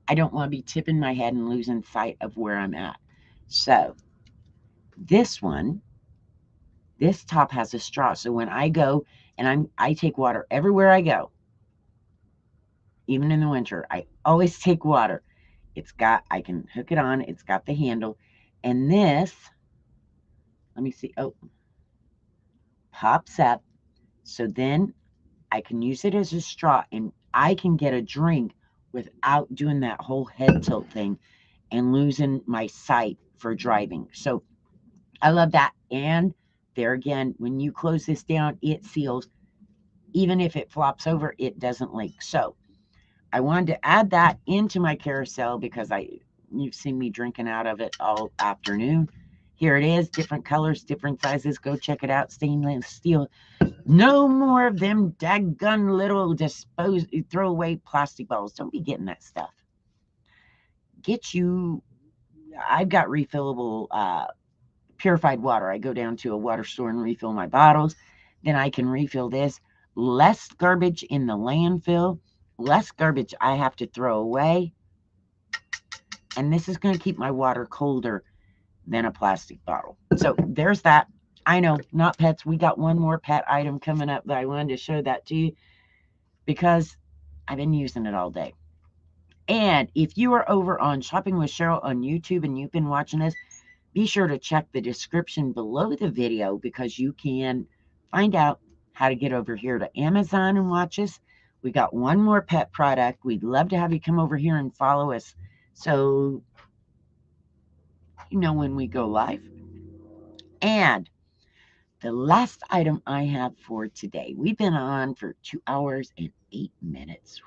I don't want to be tipping my head and losing sight of where I'm at. So this top has a straw. So when I go and I take water everywhere I go, even in the winter, I always take water. I can hook it on. It's got the handle. And this, let me see. Oh, pops up. So then I can use it as a straw and I can get a drink without doing that whole head tilt thing and losing my sight for driving. So I love that. And there again, when you close this down, it seals. Even if it flops over, it doesn't leak. So I wanted to add that into my carousel because you've seen me drinking out of it all afternoon. Here it is, different colors, different sizes. Go check it out. Stainless steel. No more of them daggone little throwaway plastic bottles. Don't be getting that stuff. I've got refillable purified water. I go down to a water store and refill my bottles. Then I can refill this. Less garbage in the landfill. Less garbage I have to throw away. And this is going to keep my water colder than a plastic bottle. So there's that. I know, not pets. We got one more pet item coming up, but I wanted to show that to you because I've been using it all day. And if you are over on Shopping with Cheryl on YouTube and you've been watching us, be sure to check the description below the video because you can find out how to get over here to Amazon and watch us. We got one more pet product. We'd love to have you come over here and follow us so you know when we go live. And the last item I have for today, we've been on for 2 hours and 8 minutes.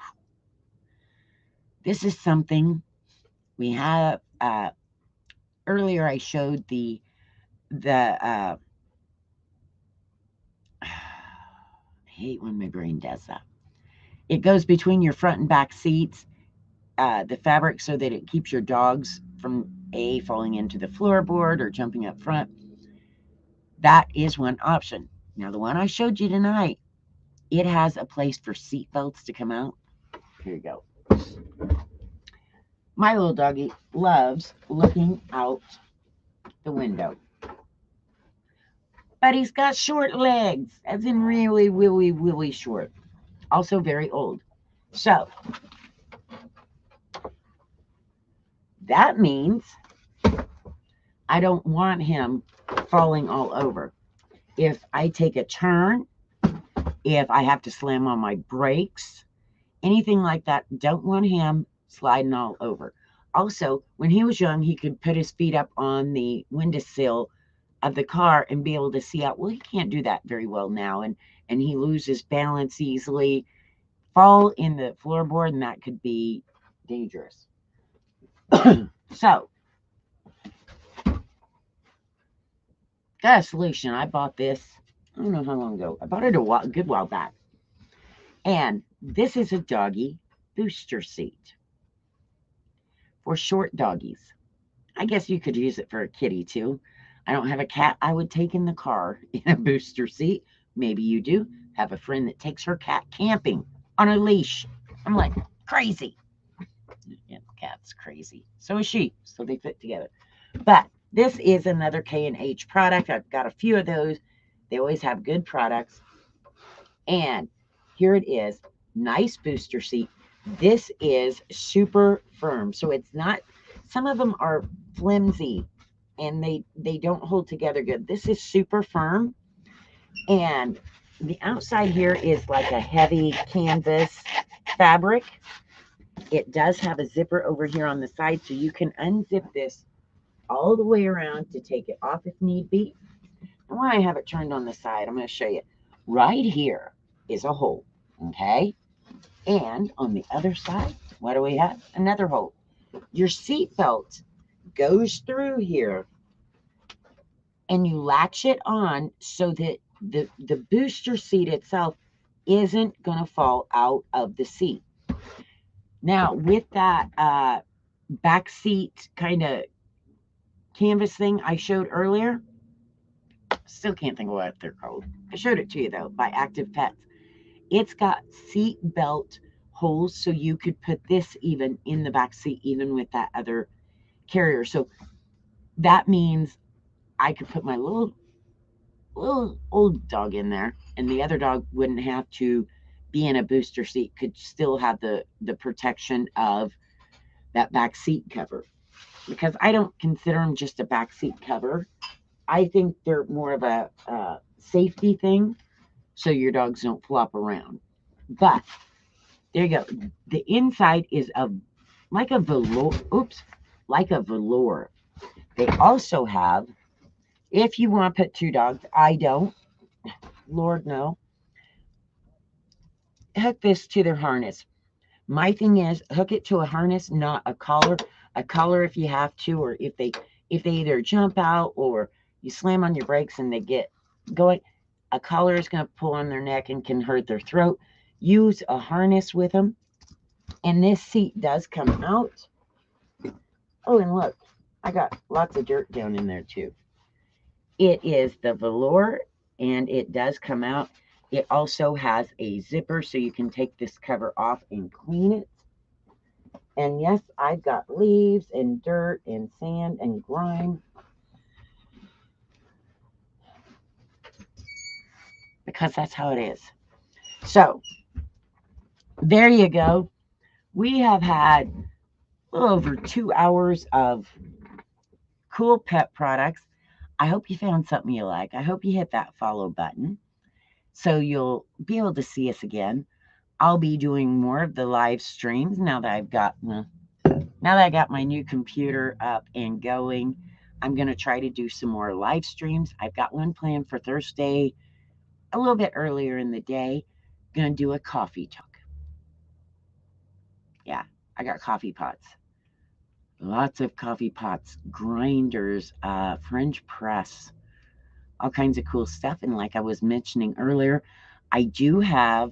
This is something we have. Earlier I showed I hate when my brain does that. It goes between your front and back seats, the fabric, so that it keeps your dogs from falling into the floorboard or jumping up front. That is one option. Now, the one I showed you tonight, it has a place for seat belts to come out. Here you go. My little doggy loves looking out the window. But he's got short legs, as in really, really, really short. Also very old. So, that means I don't want him falling all over. If I take a turn, if I have to slam on my brakes, anything like that, don't want him sliding all over. Also, when he was young, he could put his feet up on the windowsill of the car and be able to see out. Well, he can't do that very well now, and he loses balance easily, fall in the floorboard, and that could be dangerous. So, got a solution. I bought this, I don't know how long ago. I bought it a good while back. And this is a doggy booster seat for short doggies. I guess you could use it for a kitty too. I don't have a cat I would take in the car in a booster seat. Maybe you do. Have a friend that takes her cat camping on a leash. I'm like, crazy. Yeah, cat's crazy. So is she. So they fit together. But this is another K&H product. I've got a few of those. They always have good products. And here it is. Nice booster seat. This is super firm. So it's not, some of them are flimsy and they don't hold together good. This is super firm. And the outside here is like a heavy canvas fabric. It does have a zipper over here on the side, so you can unzip this all the way around to take it off if need be. And why I have it turned on the side, I'm going to show you. Right here is a hole, okay? And on the other side, what do we have? Another hole. Your seat belt goes through here, and you latch it on so that the booster seat itself isn't going to fall out of the seat. Now, with that back seat kind of canvas thing I showed earlier, still can't think of what they're called. I showed it to you, though, by Active Pets. It's got seat belt holes, so you could put this even in the back seat, even with that other carrier. So that means I could put my little old dog in there, and the other dog wouldn't have to be in a booster seat, could still have the protection of that back seat cover. Because I don't consider them just a back seat cover. I think they're more of a safety thing, so your dogs don't flop around. But there you go. The inside is like a velour. Oops, like a velour. They also have, if you want to put two dogs, I don't. Lord no. Hook this to their harness. My thing is hook it to a harness, not a collar. A collar if you have to, or if they either jump out or you slam on your brakes and they get going. A collar is going to pull on their neck and can hurt their throat. Use a harness with them. And this seat does come out. Oh, and look, I got lots of dirt down in there too. It is the velour, and it does come out. It also has a zipper, so you can take this cover off and clean it. And yes, I've got leaves and dirt and sand and grime, because that's how it is. So there you go. We have had a little over 2 hours of cool pet products. I hope you found something you like. I hope you hit that follow button so you'll be able to see us again. I'll be doing more of the live streams now that I got my new computer up and going. I'm going to try to do some more live streams. I've got one planned for Thursday, a little bit earlier in the day. Going to do a coffee talk. Yeah, I got coffee pots. Lots of coffee pots, grinders, French press, all kinds of cool stuff. And like I was mentioning earlier, I do have,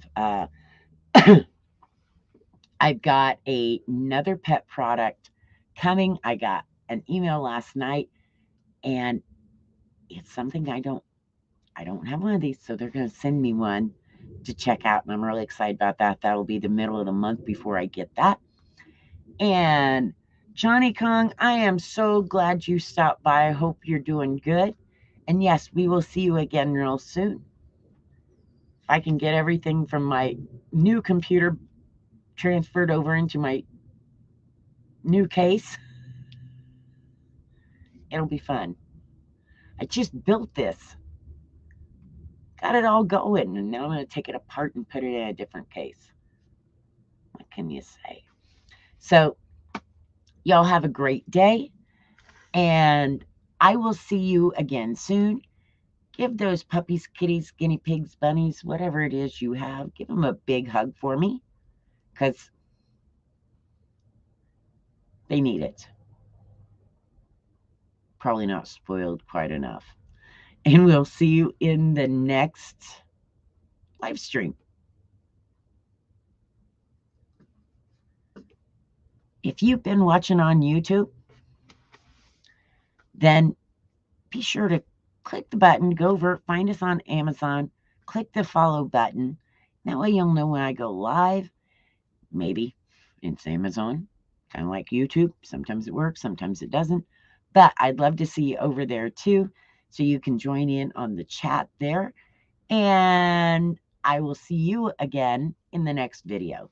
I've got another pet product coming. I got an email last night, and it's something I don't have one of these, so they're going to send me one to check out, and I'm really excited about that. That'll be the middle of the month before I get that. And Johnny Kong, I am so glad you stopped by. I hope you're doing good. And yes, we will see you again real soon. If I can get everything from my new computer transferred over into my new case, it'll be fun. I just built this. Got it all going, and now I'm going to take it apart and put it in a different case. What can you say? So, y'all have a great day, and I will see you again soon. Give those puppies, kitties, guinea pigs, bunnies, whatever it is you have, give them a big hug for me, because they need it. Probably not spoiled quite enough. And we'll see you in the next live stream. If you've been watching on YouTube, then be sure to click the button, go over, find us on Amazon, click the follow button. That way you'll know when I go live. Maybe it's Amazon, kind of like YouTube. Sometimes it works, sometimes it doesn't. But I'd love to see you over there too, so you can join in on the chat there. And I will see you again in the next video.